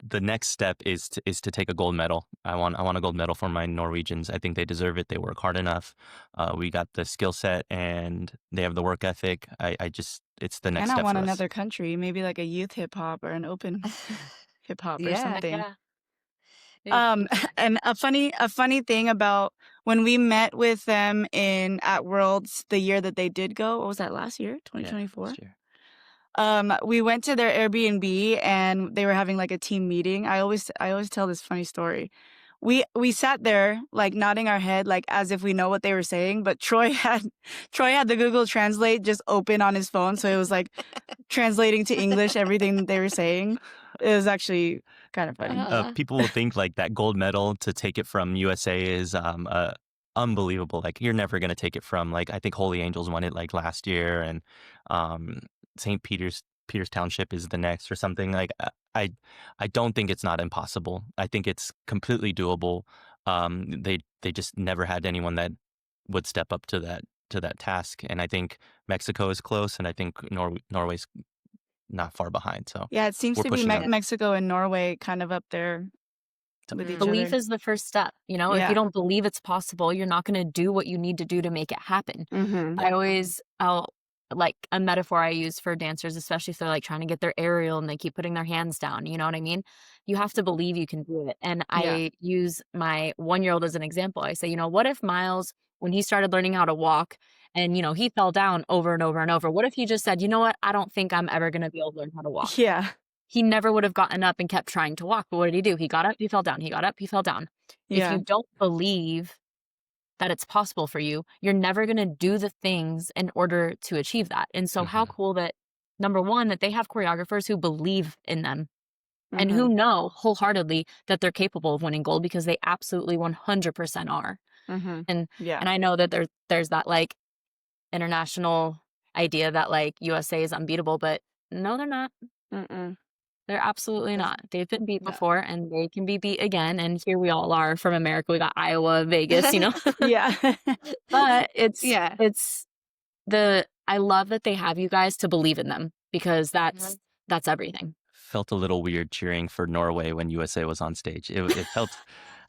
the next step is to take a gold medal. I want a gold medal for my Norwegians. I think they deserve it. They work hard enough. We got the skill set and they have the work ethic. It's the next step.
And I want
for us.
another country, maybe like a youth hip hop or an open hip hop or something.
Yeah.
And a funny thing about when we met with them at Worlds the year that they did go, what was that, last year, 2024?
Yeah, last year.
We went to their Airbnb and they were having like a team meeting. I always tell this funny story. We sat there like nodding our head like as if we know what they were saying, but Troy had the Google Translate just open on his phone, so it was like translating to English everything that they were saying. It was actually kind of funny.
People will think like that gold medal to take it from USA is unbelievable. Like you're never going to take it from, like, I think Holy Angels won it like last year, and St. Peters Township is the next or something. Like I don't think it's not impossible. I think it's completely doable. They just never had anyone that would step up to that task. And I think Mexico is close, and I think Norway's not far behind. So
yeah, it seems to be Mexico and Norway kind of up there with each
Belief
other.
is the first step. If you don't believe it's possible, you're not going to do what you need to do to make it happen. I'll like a metaphor I use for dancers, especially if they're like trying to get their aerial and they keep putting their hands down. You know what I mean? You have to believe you can do it. And I use my 1-year-old as an example. I say, what if Miles, when he started learning how to walk and, he fell down over and over and over, what if he just said, you know what? I don't think I'm ever going to be able to learn how to walk.
Yeah.
He never would have gotten up and kept trying to walk. But what did he do? He got up, he fell down. He got up, he fell down.
Yeah.
If you don't believe that it's possible for you, you're never going to do the things in order to achieve that. And so how cool that, number one, that they have choreographers who believe in them and who know wholeheartedly that they're capable of winning gold, because they absolutely 100% are. And I know that there's that like international idea that like USA is unbeatable, but no, they're not. They're absolutely not. They've been beat before, and they can be beat again. And here we all are from America. We got Iowa, Vegas,
Yeah.
But I love that they have you guys to believe in them, because that's that's everything.
Felt a little weird cheering for Norway when USA was on stage. It felt,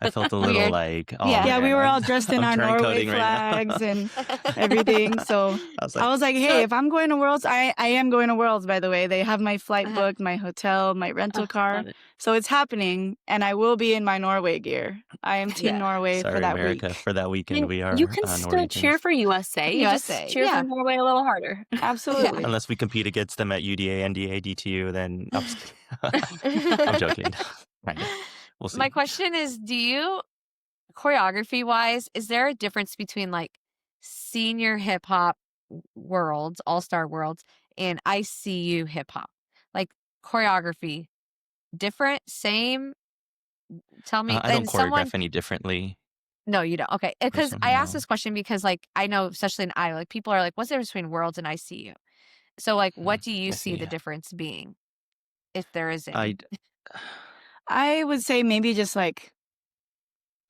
I felt a little
Weird.
like, oh
Yeah.
Yeah,
man,
we were all dressed in
I'm
our Norway
turncoating right now.
flags and everything. So
I was
I
like,
was like, hey, if I'm going to Worlds, I am going to Worlds, by the way. They have my flight booked, my hotel, my rental car.
Love it.
So it's happening, and I will be in my Norway gear. I am Team
Yeah.
Norway for
sorry,
that
America,
week.
for that
I
weekend,
mean,
we
you
are
can still
Norwegians.
cheer for USA. You just
USA,
cheer
yeah.
for Norway a little harder.
Absolutely.
Unless we compete against them at UDA, NDA, DTU, then I'm, just kidding. I'm joking. Kind of. We'll see.
My question is, do you, choreography wise, is there a difference between like senior hip hop worlds, all-star worlds, and ICU hip hop? Like choreography, different, same? Tell me.
I don't
And someone,
choreograph any differently.
no, you don't. Okay. Because
Personally,
I asked
no.
this question because like I know, especially in Iowa, like people are like, what's the difference between worlds and ICU? So like, what do you
I
see
see.
the difference being, if there is
I
any?
I would say maybe just like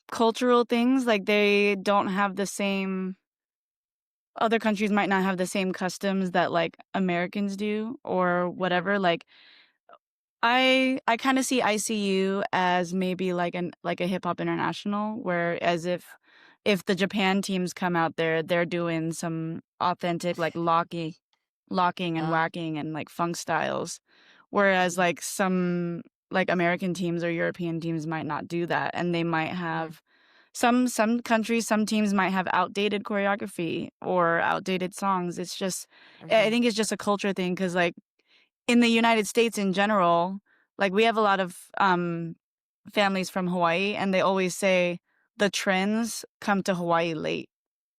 cultural things. Like they don't have the same, other countries might not have the same customs that like Americans do or whatever. Like I kind of see ICU as maybe like a hip hop international, whereas if the Japan teams come out there, they're doing some authentic like locking and
Uh,
whacking and like funk styles, whereas
Mhm.
like some like American teams or European teams might not do that, and they might have some countries, some teams might have outdated choreography or outdated songs. It's just I
Mhm.
think it's just a culture thing because like in the United States in general, like we have a lot of families from Hawaii, and they always say the trends come to Hawaii late.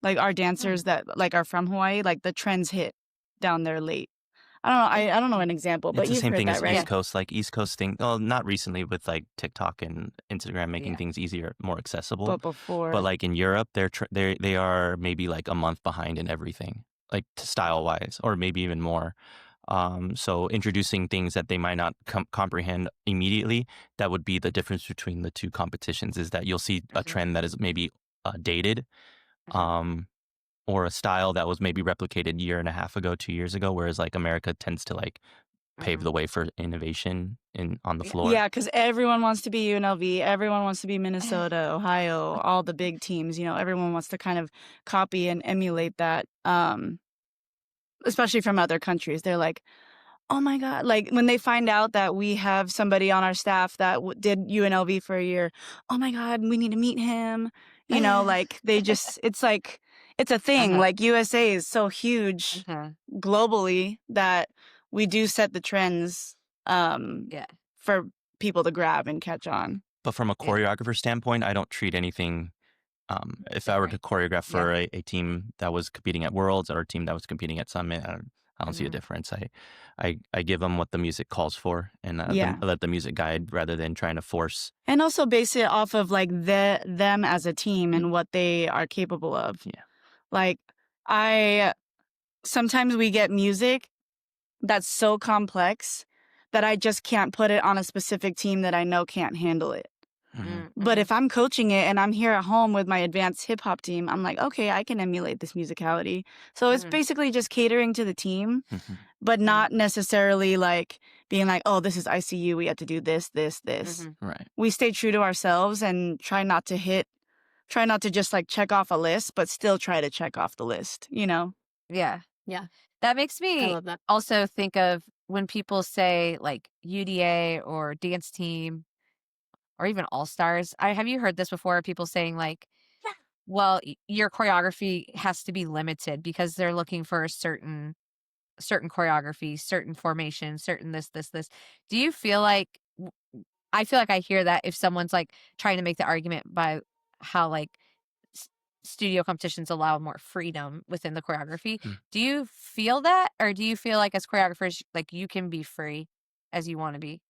Like our dancers that like are from Hawaii, like the trends hit down there late. I don't know. I don't know an example, but
It's the
you've
same
heard
thing
that,
as
right?
East Coast, like East Coast thing. Well, not recently with like TikTok and Instagram making
Yeah.
things easier, more accessible.
But
But
before,
like in Europe, they are maybe like a month behind in everything, like style wise, or maybe even more. So introducing things that they might not comprehend immediately, that would be the difference between the two competitions. Is that you'll see a
Mhm.
trend that is maybe dated,
Mhm.
um, or a style that was maybe replicated year and a half ago, 2 years ago, whereas like America tends to like pave
Mhm.
the way for innovation on the
Yeah.
floor.
yeah, because everyone wants to be UNLV, everyone wants to be Minnesota, Ohio, all the big teams. You know, everyone wants to kind of copy and emulate that. Especially from other countries, they're like, oh my God. Like when they find out that we have somebody on our staff that did UNLV for a year, oh my God, we need to meet him. You know, like they just, it's like, it's a thing.
Uh-huh.
Like USA is so huge
Uh-huh.
globally that we do set the trends
Yeah.
for people to grab and catch on.
But from a
Yeah.
choreographer standpoint, I don't treat anything. If I were to
Different.
choreograph for a team that was competing at Worlds or a team that was competing at Summit, I don't see a
Mhm.
difference. I give them what the music calls for, and
Yeah.
let the music guide rather than trying to force.
And also base it off of like them as a team and what they are capable of.
Yeah.
Like sometimes we get music that's so complex that I just can't put it on a specific team that I know can't handle it.
Mhm.
But
Mhm.
if I'm coaching it and I'm here at home with my advanced hip hop team, I'm like, okay, I can emulate this musicality. So it's
Mhm.
basically just catering to the team,
Mhm.
but
Mhm.
not necessarily like being like, oh, this is ICU. We have to do this, this, this.
Mhm.
Right.
We stay true to ourselves and try not to just like check off a list, but still try to check off the list, you know?
Yeah.
Yeah,
That makes
I
me
love that.
also think of when people say like UDA or dance team or even all stars. Have you heard this before? People saying like, well, your choreography has to be limited because they're looking for a certain choreography, certain formation, certain this. Do you feel like I feel like I hear that if someone's like trying to make the argument by how like s- studio competitions allow more freedom within the choreography.
Mm.
Do you feel that, or do you feel like as choreographers, like you can be free as you want to be?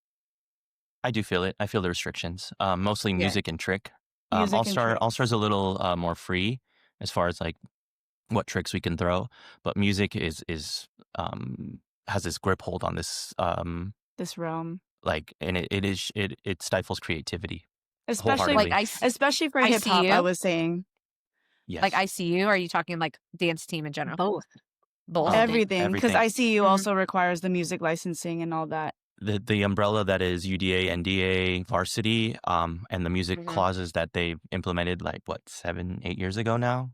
I do feel it. I feel the restrictions, mostly
Yeah.
music and trick.
Music and trick.
All Star's a little more free as far as like what tricks we can throw, but music is has this grip hold on this
This realm.
like, and it stifles creativity
Especially
Like
wholeheartedly.
especially for hip hop, I
ICU,
was saying.
Yes.
like ICU. Or are you talking like dance team in general?
Both.
Both.
Everything, because
everything.
ICU
Mhm.
also requires the music licensing and all that.
The umbrella that is UDA, NDA, varsity, and the music
Mhm.
clauses that they implemented like what 7, 8 years ago now.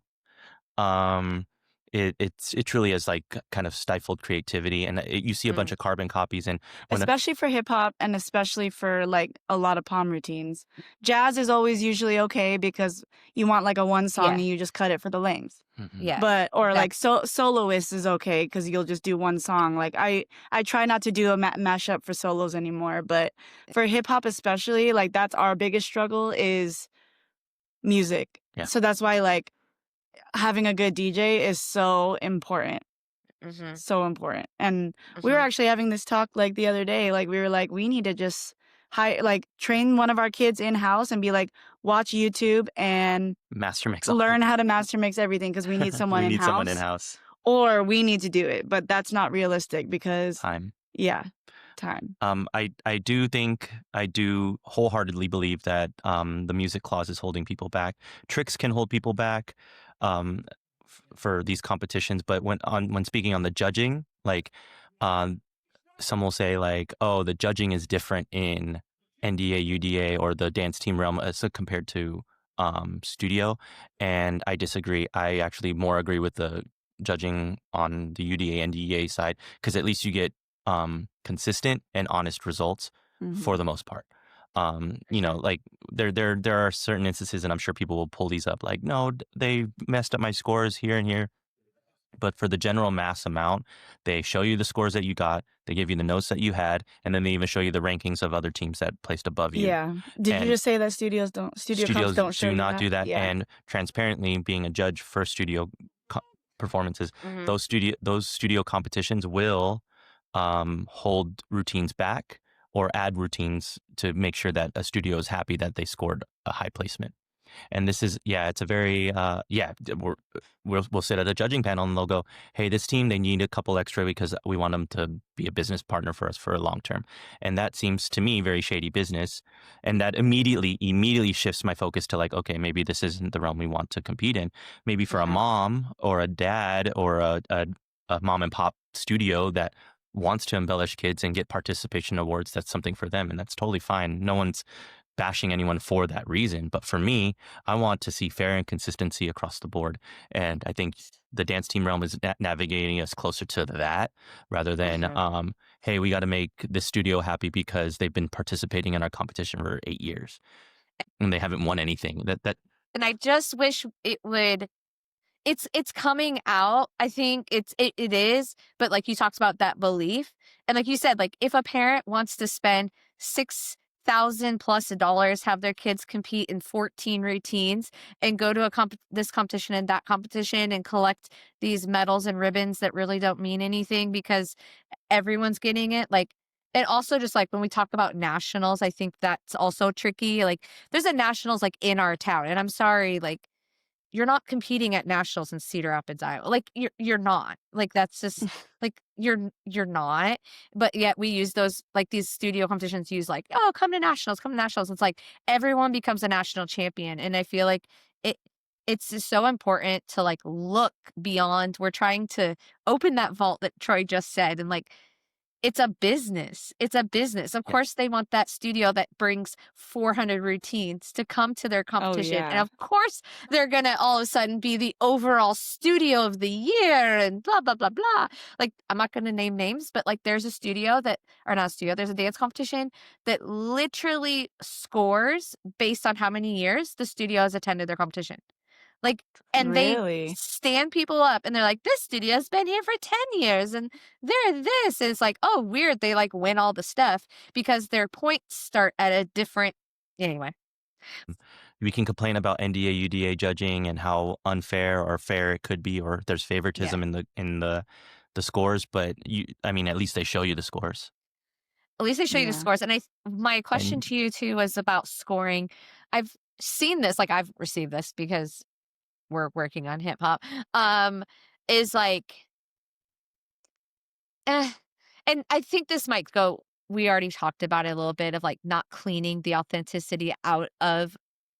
It truly is like kind of stifled creativity, and you see a bunch of carbon copies. And when
Especially for hip hop and especially for like a lot of palm routines. Jazz is always usually okay because you want like a one song
Yeah.
and you just cut it for the length.
Yes.
But or like
That's
soloist is okay because you'll just do one song. Like I try not to do a mashup for solos anymore, but for hip hop especially, like that's our biggest struggle is music.
Yeah.
So that's why like having a good DJ is so important.
Mhm.
So important. And we were
Mhm.
actually having this talk like the other day. Like we were like, we need to just train one of our kids in house and be like, watch YouTube and
master mix all
learn how to master mix everything because we need someone
we
in
need
house.
someone in house.
Or we need to do it, but that's not realistic because
Time.
time.
I do wholeheartedly believe that the music clause is holding people back. Tricks can hold people back for these competitions, but when speaking on the judging, like some will say like, oh, the judging is different in NDA, UDA, or the dance team realm as compared to studio, and I disagree. I actually more agree with the judging on the UDA, NDA side because at least you get consistent and honest results for the most part. You know, like there are certain instances, and I'm sure people will pull these up. Like, no, they messed up my scores here and here. But for the general mass amount, they show you the scores that you got, they give you the notes that you had, and then they even show you the rankings of other teams that placed above you.
Yeah. Did you
And
just say that studio comps don't show
do
you
not
that?
do that.
Yeah.
And transparently, being a judge for studio performances,
Mhm.
those studio competitions will hold routines back or add routines to make sure that a studio is happy that they scored a high placement. And this is, it's a very, we'll sit at a judging panel and they'll go, hey, this team, they need a couple extra because we want them to be a business partner for us for a long term. And that seems to me very shady business. And that immediately shifts my focus to like, okay, maybe this isn't the realm we want to compete in. Maybe for a mom or a dad or a mom and pop studio that wants to embellish kids and get participation awards, that's something for them. And that's totally fine. No one's bashing anyone for that reason. But for me, I want to see fair and consistency across the board. And I think the dance team realm is navigating us closer to that rather than, hey, we got to make this studio happy because they've been participating in our competition for 8 years and they haven't won anything.
And I just wish it would. It's coming out. I think it is, but like you talked about that belief, and like you said, like if a parent wants to spend $6,000+ have their kids compete in 14 routines and go to this competition and that competition and collect these medals and ribbons that really don't mean anything because everyone's getting it, like. And also just like when we talk about nationals, I think that's also tricky. Like there's a nationals like in our town, and I'm sorry, like you're not competing at nationals in Cedar Rapids, Iowa. Like you're not. Like that's just like you're not. But yet we use those, like these studio competitions use like, oh, come to nationals, come to nationals. It's like everyone becomes a national champion. And I feel like it's just so important to like look beyond. We're trying to open that vault that Troy just said, and like it's a business. It's a business. Of course, they want that studio that brings 400 routines to come to their competition. And
yeah.
of course, they're going to all of a sudden be the overall studio of the year and blah, blah, blah, blah. Like, I'm not going to name names, but like there's a studio that, or not a studio, there's a dance competition that literally scores based on how many years the studio has attended their competition. Like, and they
Really?
stand people up and they're like, this studio's been here for 10 years and they're this. And it's like, oh, weird. They like win all the stuff because their points start at a different, anyway.
We can complain about NDA, UDA judging and how unfair or fair it could be, or there's favoritism in the scores. But I mean, at least they show you the scores.
At least they show you the
Yeah.
scores. And my question to you too was about scoring. I've seen this, like I've received this because we're working on hip hop, is like, and I think this might go, we already talked about it a little bit of like not cleaning the authenticity out of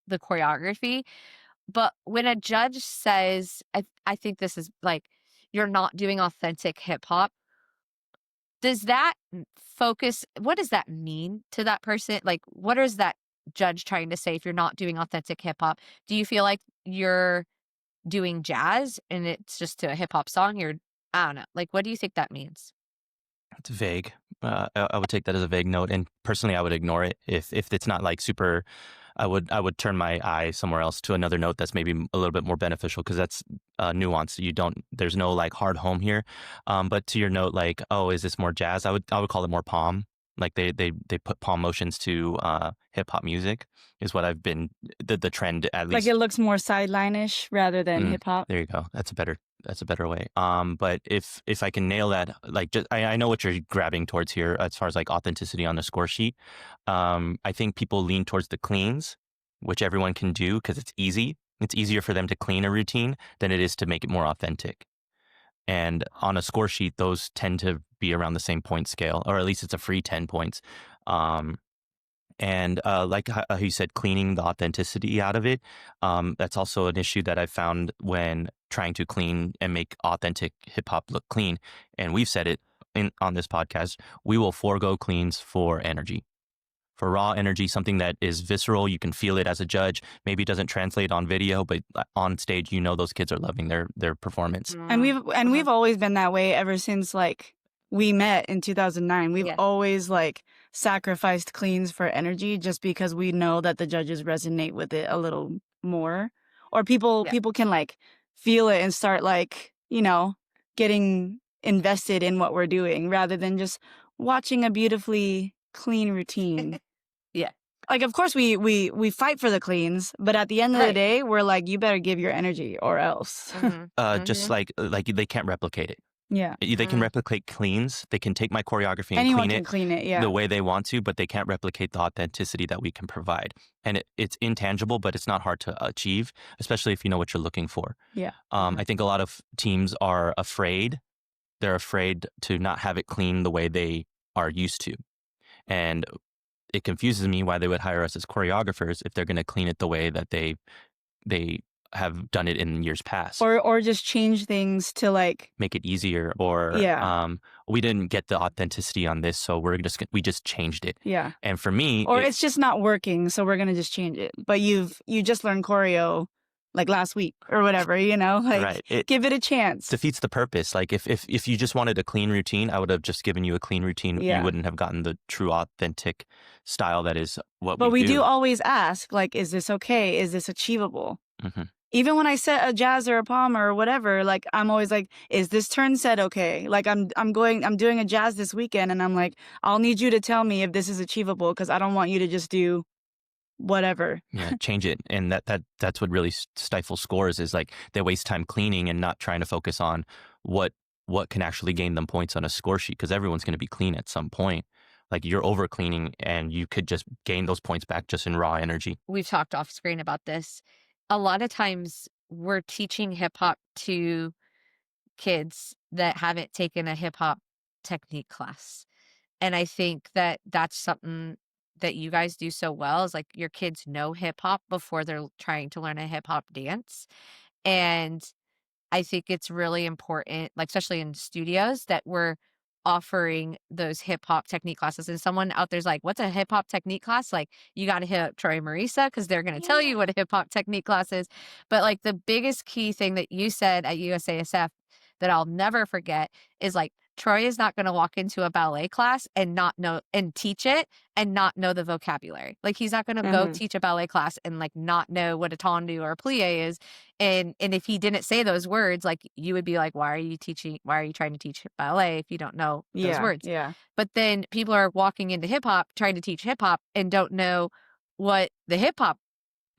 the choreography. But when a judge says, I think this is like, you're not doing authentic hip hop, does that focus, what does that mean to that person? Like, what is that judge trying to say if you're not doing authentic hip hop? Do you feel like you're doing jazz and it's just to a hip hop song? You're, I don't know. Like, what do you think that means?
It's vague. I would take that as a vague note, and personally, I would ignore it if it's not like super. I would turn my eye somewhere else to another note that's maybe a little bit more beneficial, because that's nuanced. You don't. There's no like hard home here. But to your note, like, oh, is this more jazz? I would call it more palm. Like they put palm motions to hip hop music is what I've been the trend, at
Like
least.
it looks more sideline-ish rather than hip hop.
There you go. That's a better way. But if I can nail that, like, just I know what you're grabbing towards here as far as like authenticity on the score sheet. I think people lean towards the cleans, which everyone can do because it's easy. It's easier for them to clean a routine than it is to make it more authentic. And on a score sheet, those tend to be around the same point scale, or at least it's a free 10 points. And like how you said, cleaning the authenticity out of it, that's also an issue that I've found when trying to clean and make authentic hip hop look clean. And we've said it on this podcast, we will forego cleans for energy. For raw energy, something that is visceral, you can feel it as a judge. Maybe it doesn't translate on video, but on stage, those kids are loving their performance.
And we've always been that way ever since like we met in 2009. We've always like sacrificed cleans for energy just because we know that the judges resonate with it a little more, or people can like feel it and start like, getting invested in what we're doing rather than just watching a beautifully clean routine.
Yeah.
Like, of course we fight for the cleans, but at the end of the day, we're like, you better give your energy or else.
Just like they can't replicate it.
Yeah.
They can replicate cleans. They can take my choreography and
Anyone can clean it,
the way they want to, but they can't replicate the authenticity that we can provide. And it's intangible, but it's not hard to achieve, especially if you know what you're looking for.
Yeah.
I think a lot of teams are afraid. They're afraid to not have it clean the way they are used to. And it confuses me why they would hire us as choreographers if they're going to clean it the way that they have done it in years past,
or just change things to like
make it easier, or we didn't get the authenticity on this, so we just changed it.
Yeah.
And for me,
or it's just not working, so we're gonna just change it. But you just learned choreo like last week or whatever, like
right.
Give it a chance.
Defeats the purpose. Like if you just wanted a clean routine, I would have just given you a clean routine. You wouldn't have gotten the true authentic style that is what
but
we
do always ask, like, is this okay? Is this achievable?
Mm-hmm.
Even when I set a jazz or a palm or whatever, like I'm always like, is this turn set okay? Like I'm doing a jazz this weekend, and I'm like, I'll need you to tell me if this is achievable, because I don't want you to just do whatever.
Yeah, change it. And that's what really stifles scores, is like they waste time cleaning and not trying to focus on what can actually gain them points on a score sheet, because everyone's going to be clean at some point. Like you're over cleaning and you could just gain those points back just in raw energy.
We've talked off screen about this. A lot of times we're teaching hip hop to kids that haven't taken a hip hop technique class. And I think that that's something that you guys do so well, is like your kids know hip hop before they're trying to learn a hip hop dance. And I think it's really important, like especially in studios, that we're offering those hip hop technique classes. And someone out there's like, what's a hip hop technique class? Like, you got to hit up Troy and Marisa, because they're going to tell you what a hip hop technique class is. But like the biggest key thing that you said at USASF that I'll never forget is like, Troy is not going to walk into a ballet class and not know and teach it and not know the vocabulary. Like he's not going to go teach a ballet class and like not know what a tendu or a plie is. And if he didn't say those words, like you would be like, why are you trying to teach ballet if you don't know those words?
Yeah.
But then people are walking into hip hop trying to teach hip hop and don't know what the hip hop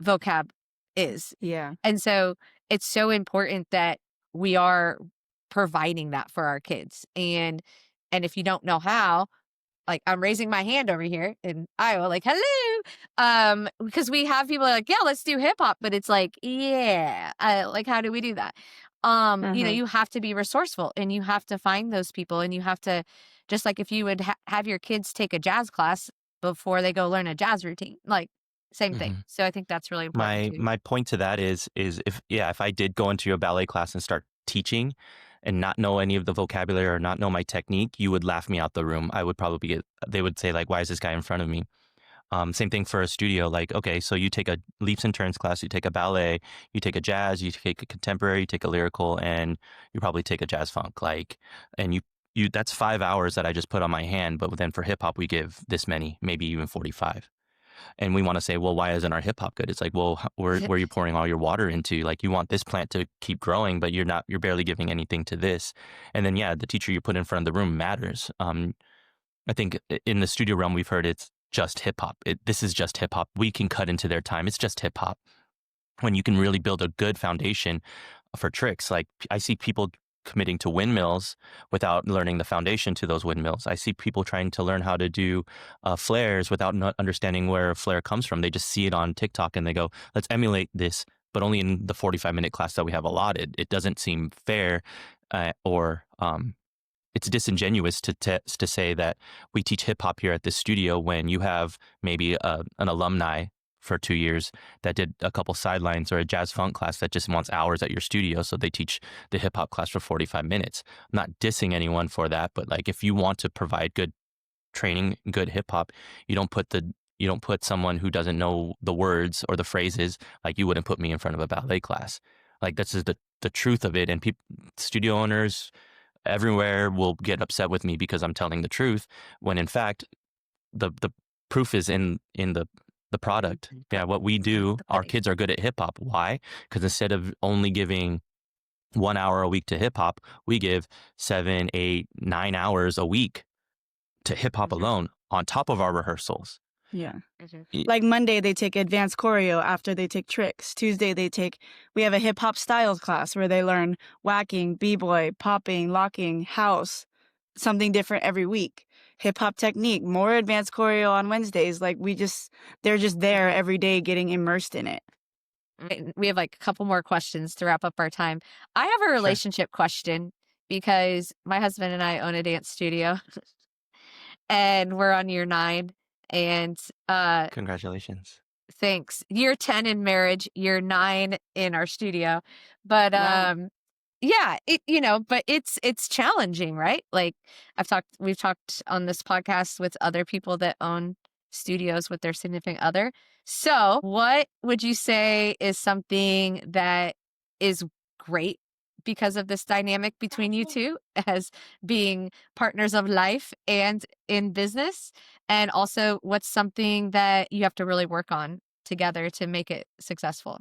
vocab is.
Yeah.
And so it's so important that we are providing that for our kids. And if you don't know how, like I'm raising my hand over here in Iowa, like, hello. Because we have people like, yeah, let's do hip hop. But it's like, like, how do we do that? You have to be resourceful, and you have to find those people, and you have to, just like if you would have your kids take a jazz class before they go learn a jazz routine, like same thing. So I think that's really important.
My point to that is if I did go into a ballet class and start teaching, and not know any of the vocabulary or not know my technique, you would laugh me out the room. I would probably they would say like, why is this guy in front of me? Same thing for a studio. Like, okay, so you take a leaps and turns class, you take a ballet, you take a jazz, you take a contemporary, you take a lyrical, and you probably take a jazz funk. Like, and that's 5 hours that I just put on my hand. But then for hip hop, we give this many, maybe even 45. And we want to say, well, why isn't our hip hop good? It's like, well, where are you pouring all your water into? Like, you want this plant to keep growing, but you're barely giving anything to this. And then, yeah, the teacher you put in front of the room matters. I think in the studio realm, we've heard it's just hip hop. This is just hip hop. We can cut into their time. It's just hip hop. When you can really build a good foundation for tricks, like I see people committing to windmills without learning the foundation to those windmills. I see people trying to learn how to do flares without not understanding where a flare comes from. They just see it on TikTok and they go, let's emulate this, but only in the 45-minute class that we have allotted. It doesn't seem fair or it's disingenuous to say that we teach hip hop here at this studio when you have maybe an alumni for 2 years that did a couple sidelines, or a jazz funk class that just wants hours at your studio. So they teach the hip hop class for 45 minutes. I'm not dissing anyone for that, but like, if you want to provide good training, good hip hop, you don't put someone who doesn't know the words or the phrases. Like, you wouldn't put me in front of a ballet class. Like, this is the truth of it. And studio owners everywhere will get upset with me because I'm telling the truth, when in fact the proof is in the product. Yeah, what we do, our kids are good at hip hop. Why? Because instead of only giving 1 hour a week to hip hop, we give 7, 8, 9 hours a week to hip hop alone on top of our rehearsals.
Yeah. Like Monday, they take advanced choreo after they take tricks. Tuesday, we have a hip hop styles class where they learn whacking, b-boy, popping, locking, house, something different every week. Hip hop technique, more advanced choreo on Wednesdays. Like, they're just there every day getting immersed in it.
We have like a couple more questions to wrap up our time. I have a relationship question because my husband and I own a dance studio and we're on year 9. And
Congratulations.
Thanks. Year 10 in marriage, year 9 in our studio. But
Wow.
yeah, but it's challenging, right? Like, we've talked on this podcast with other people that own studios with their significant other. So what would you say is something that is great because of this dynamic between you two as being partners of life and in business? And also, what's something that you have to really work on together to make it successful?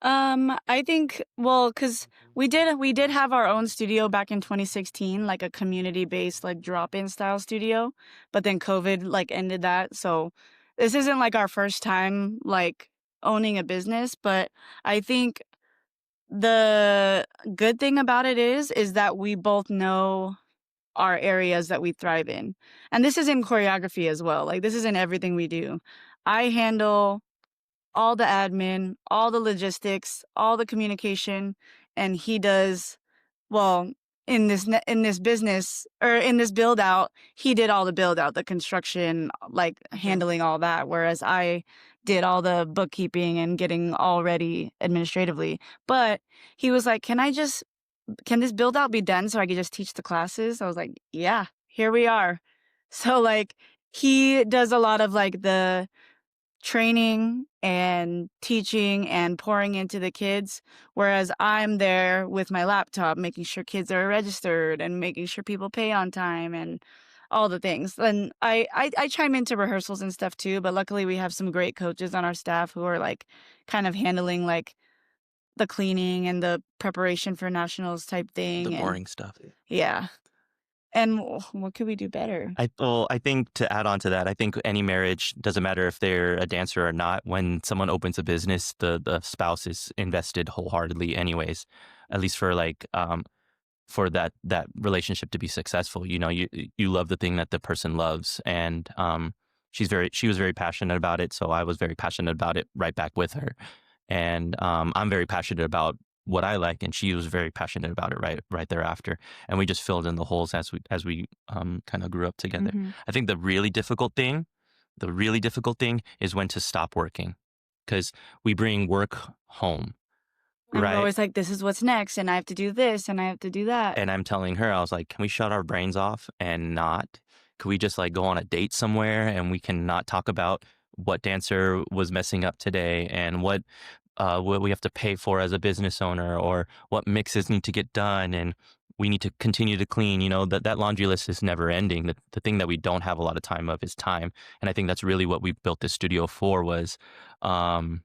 I think, well, because we did have our own studio back in 2016, like a community-based, like drop-in style studio, but then COVID like ended that. So this isn't like our first time like owning a business, but I think the good thing about it is that we both know our areas that we thrive in. And this is in choreography as well. Like, this is in everything we do. I handle all the admin, all the logistics, all the communication, and he does, well, in this business, or in this build out, he did all the build out, the construction, like handling all that, whereas I did all the bookkeeping and getting all ready administratively. But he was like, can this build out be done so I could just teach the classes? I was like, yeah, here we are. So like, he does a lot of like the training and teaching and pouring into the kids, whereas I'm there with my laptop making sure kids are registered and making sure people pay on time and all the things. And I chime into rehearsals and stuff too, but luckily we have some great coaches on our staff who are like kind of handling like the cleaning and the preparation for nationals type thing.
The
and
boring stuff.
yeah. And what could we do better?
I think to add on to that, I think any marriage, doesn't matter if they're a dancer or not, when someone opens a business, the spouse is invested wholeheartedly anyways, at least for like, for that relationship to be successful. You know, you love the thing that the person loves. And she was very passionate about it. So I was very passionate about it right back with her. And I'm very passionate about what I like, and she was very passionate about it right thereafter. And we just filled in the holes as we kind of grew up together.
Mm-hmm.
I think the really difficult thing is when to stop working, because we bring work home.
And we're
Right.
always like, this is what's next, and I have to do this, and I have to do that.
And I'm telling her, I was like, can we shut our brains off and not? Could we just like go on a date somewhere and we can not talk about what dancer was messing up today and what we have to pay for as a business owner, or what mixes need to get done, and we need to continue to clean. You know, that laundry list is never ending. The thing that we don't have a lot of time of is time. And I think that's really what we built this studio for, was um,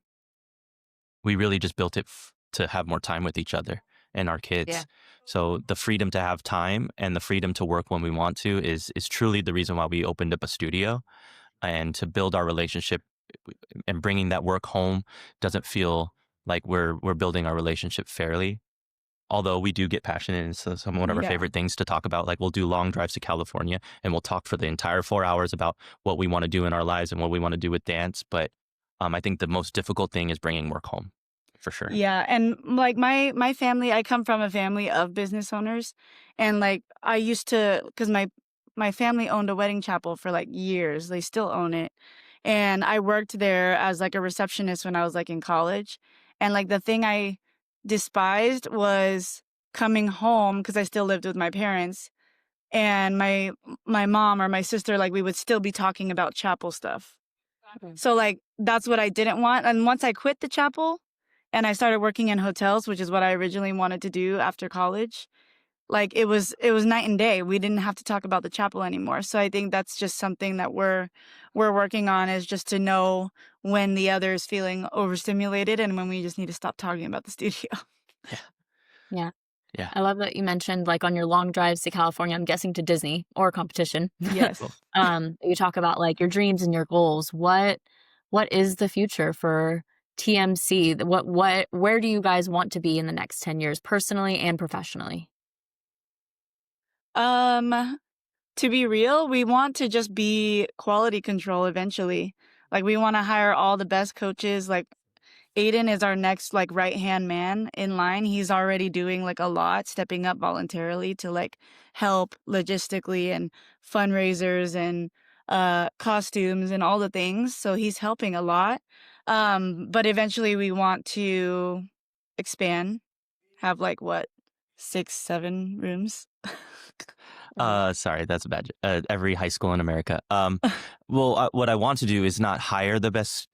we really just built it to have more time with each other and our kids.
Yeah.
So the freedom to have time and the freedom to work when we want to is truly the reason why we opened up a studio, and to build our relationship. And bringing that work home doesn't feel like we're building our relationship fairly. Although we do get passionate, and so some one of our
Yeah.
favorite things to talk about, like we'll do long drives to California and we'll talk for the entire 4 hours about what we want to do in our lives and what we want to do with dance. But I think the most difficult thing is bringing work home, for sure.
Yeah, and like my family, I come from a family of business owners, and like I used to, because my family owned a wedding chapel for like years. They still own it, and I worked there as like a receptionist when I was like in college, and like the thing I despised was coming home, because I still lived with my parents, and my mom or my sister, like we would still be talking about chapel stuff. So like that's what I didn't want. And once I quit the chapel and I started working in hotels, which is what I originally wanted to do after college, like it was night and day. We didn't have to talk about the chapel anymore. So I think that's just something that we're working on, is just to know when the other is feeling overstimulated and when we just need to stop talking about the studio.
Yeah.
Yeah.
I love that you mentioned, like, on your long drives to California, I'm guessing to Disney or competition.
Yes.
You talk about like your dreams and your goals. What is the future for TMC? Where do you guys want to be in the next 10 years, personally and professionally?
To be real, we want to just be quality control eventually. Like we want to hire all the best coaches. Like Aiden is our next like right-hand man in line. He's already doing like a lot, stepping up voluntarily to like help logistically and fundraisers and costumes and all the things. So he's helping a lot. But eventually we want to expand, have like what, 6, 7 rooms.
Sorry, that's a bad. Every high school in America. Well, what I want to do is not hire the best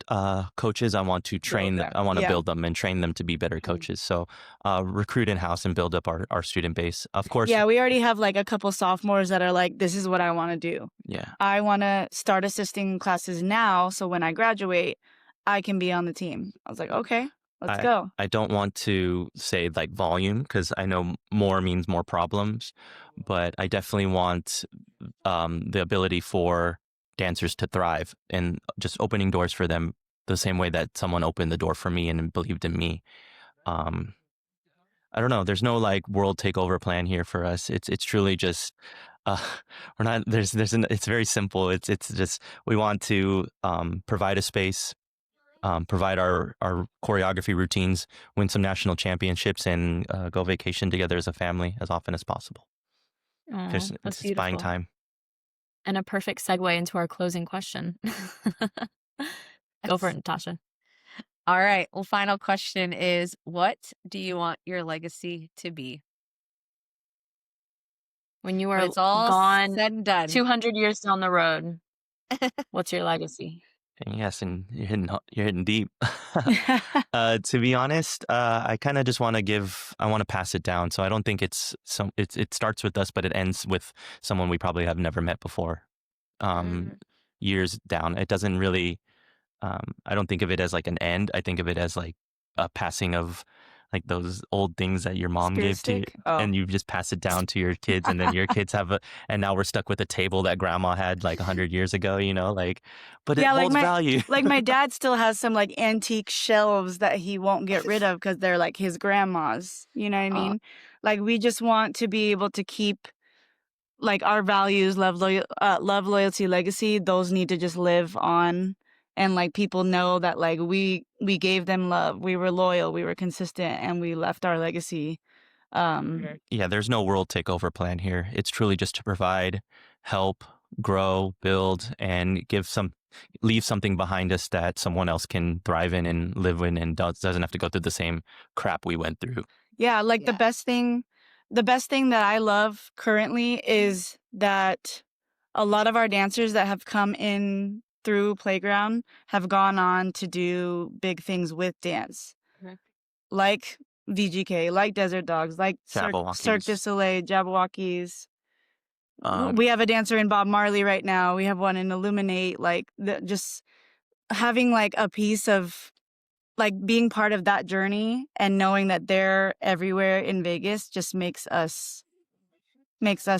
coaches. I want to train them.
them.
I want to
Yeah.
build them and train them to be better coaches. So recruit in house and build up our student base. Of course.
Yeah, we already have like a couple sophomores that are like, this is what I want to do.
Yeah.
I want to start assisting classes now, so when I graduate, I can be on the team. I was like, okay, let's go.
I don't want to say like volume, because I know more means more problems, but I definitely want the ability for dancers to thrive, and just opening doors for them the same way that someone opened the door for me and believed in me. I don't know. There's no like world takeover plan here for us. It's truly just we're not. It's very simple. It's just we want to provide a space, provide our choreography routines, win some national championships, and go vacation together as a family as often as possible.
Aw,
Because
that's
it's buying
beautiful.
time.
And a perfect segue into our closing question. Go for it, Natasha.
All right. Well, final question is, what do you want your legacy to be?
When you
When
are
it's all
gone
said and done.
200 years down the road, what's your legacy?
Yes, and you're hitting deep. To be honest, I kind of just want to I want to pass it down. So I don't think it starts with us, but it ends with someone we probably have never met before. Years down, it doesn't really. I don't think of it as like an end. I think of it as like a passing of like those old things that your mom
Spirit
gave to you,
stick? Oh.
and you just pass it down to your kids, and then your kids and now we're stuck with a table that grandma had like 100 years ago, like, but it
Yeah, like
holds value.
Like my dad still has some like antique shelves that he won't get rid of because they're like his grandma's. You know what I mean? Like we just want to be able to keep like our values, love, loyalty, legacy. Those need to just live on, and like people know that like we gave them love, we were loyal, we were consistent, and we left our legacy.
Yeah, there's no world takeover plan here. It's truly just to provide, help, grow, build, and give some leave something behind us that someone else can thrive in and live in and doesn't have to go through the same crap we went through.
Yeah, like
Yeah.
the best thing that I love currently is that a lot of our dancers that have come in through Playground have gone on to do big things with dance.
Mhm.
Like VGK, like Desert Dogs, like Cirque du
Jabberwockies.
Soleil, Jabberwockies.
Um,
We have a dancer in Bob Marley right now. We have one in Illuminate. Like just having like a piece of like being part of that journey and knowing that they're everywhere in Vegas just makes us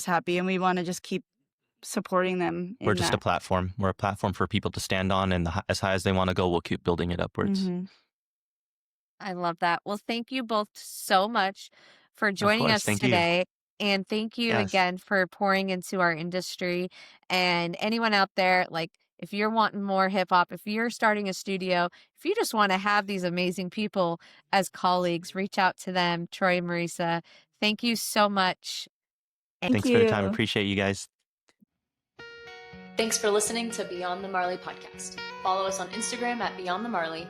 happy, and we want to just keep supporting them
we're
in
just a
that.
platform. We're a platform for people to stand on, and as high as they want to go, we'll keep building it upwards.
Mhm.
I love that. Well, thank you both so much for
Of
joining
course.
us
Thank you.
today. And thank you
Yes.
again for pouring into our industry. And anyone out there, like if you're wanting more hip hop, if you're starting a studio, if you just want to have these amazing people as colleagues, reach out to them, Troy and Marisa. Thank you so much.
Thank
Thanks for the time.
you.
Appreciate you guys.
Thanks for listening to Beyond the Marley podcast. Follow us on Instagram at Beyond the Marley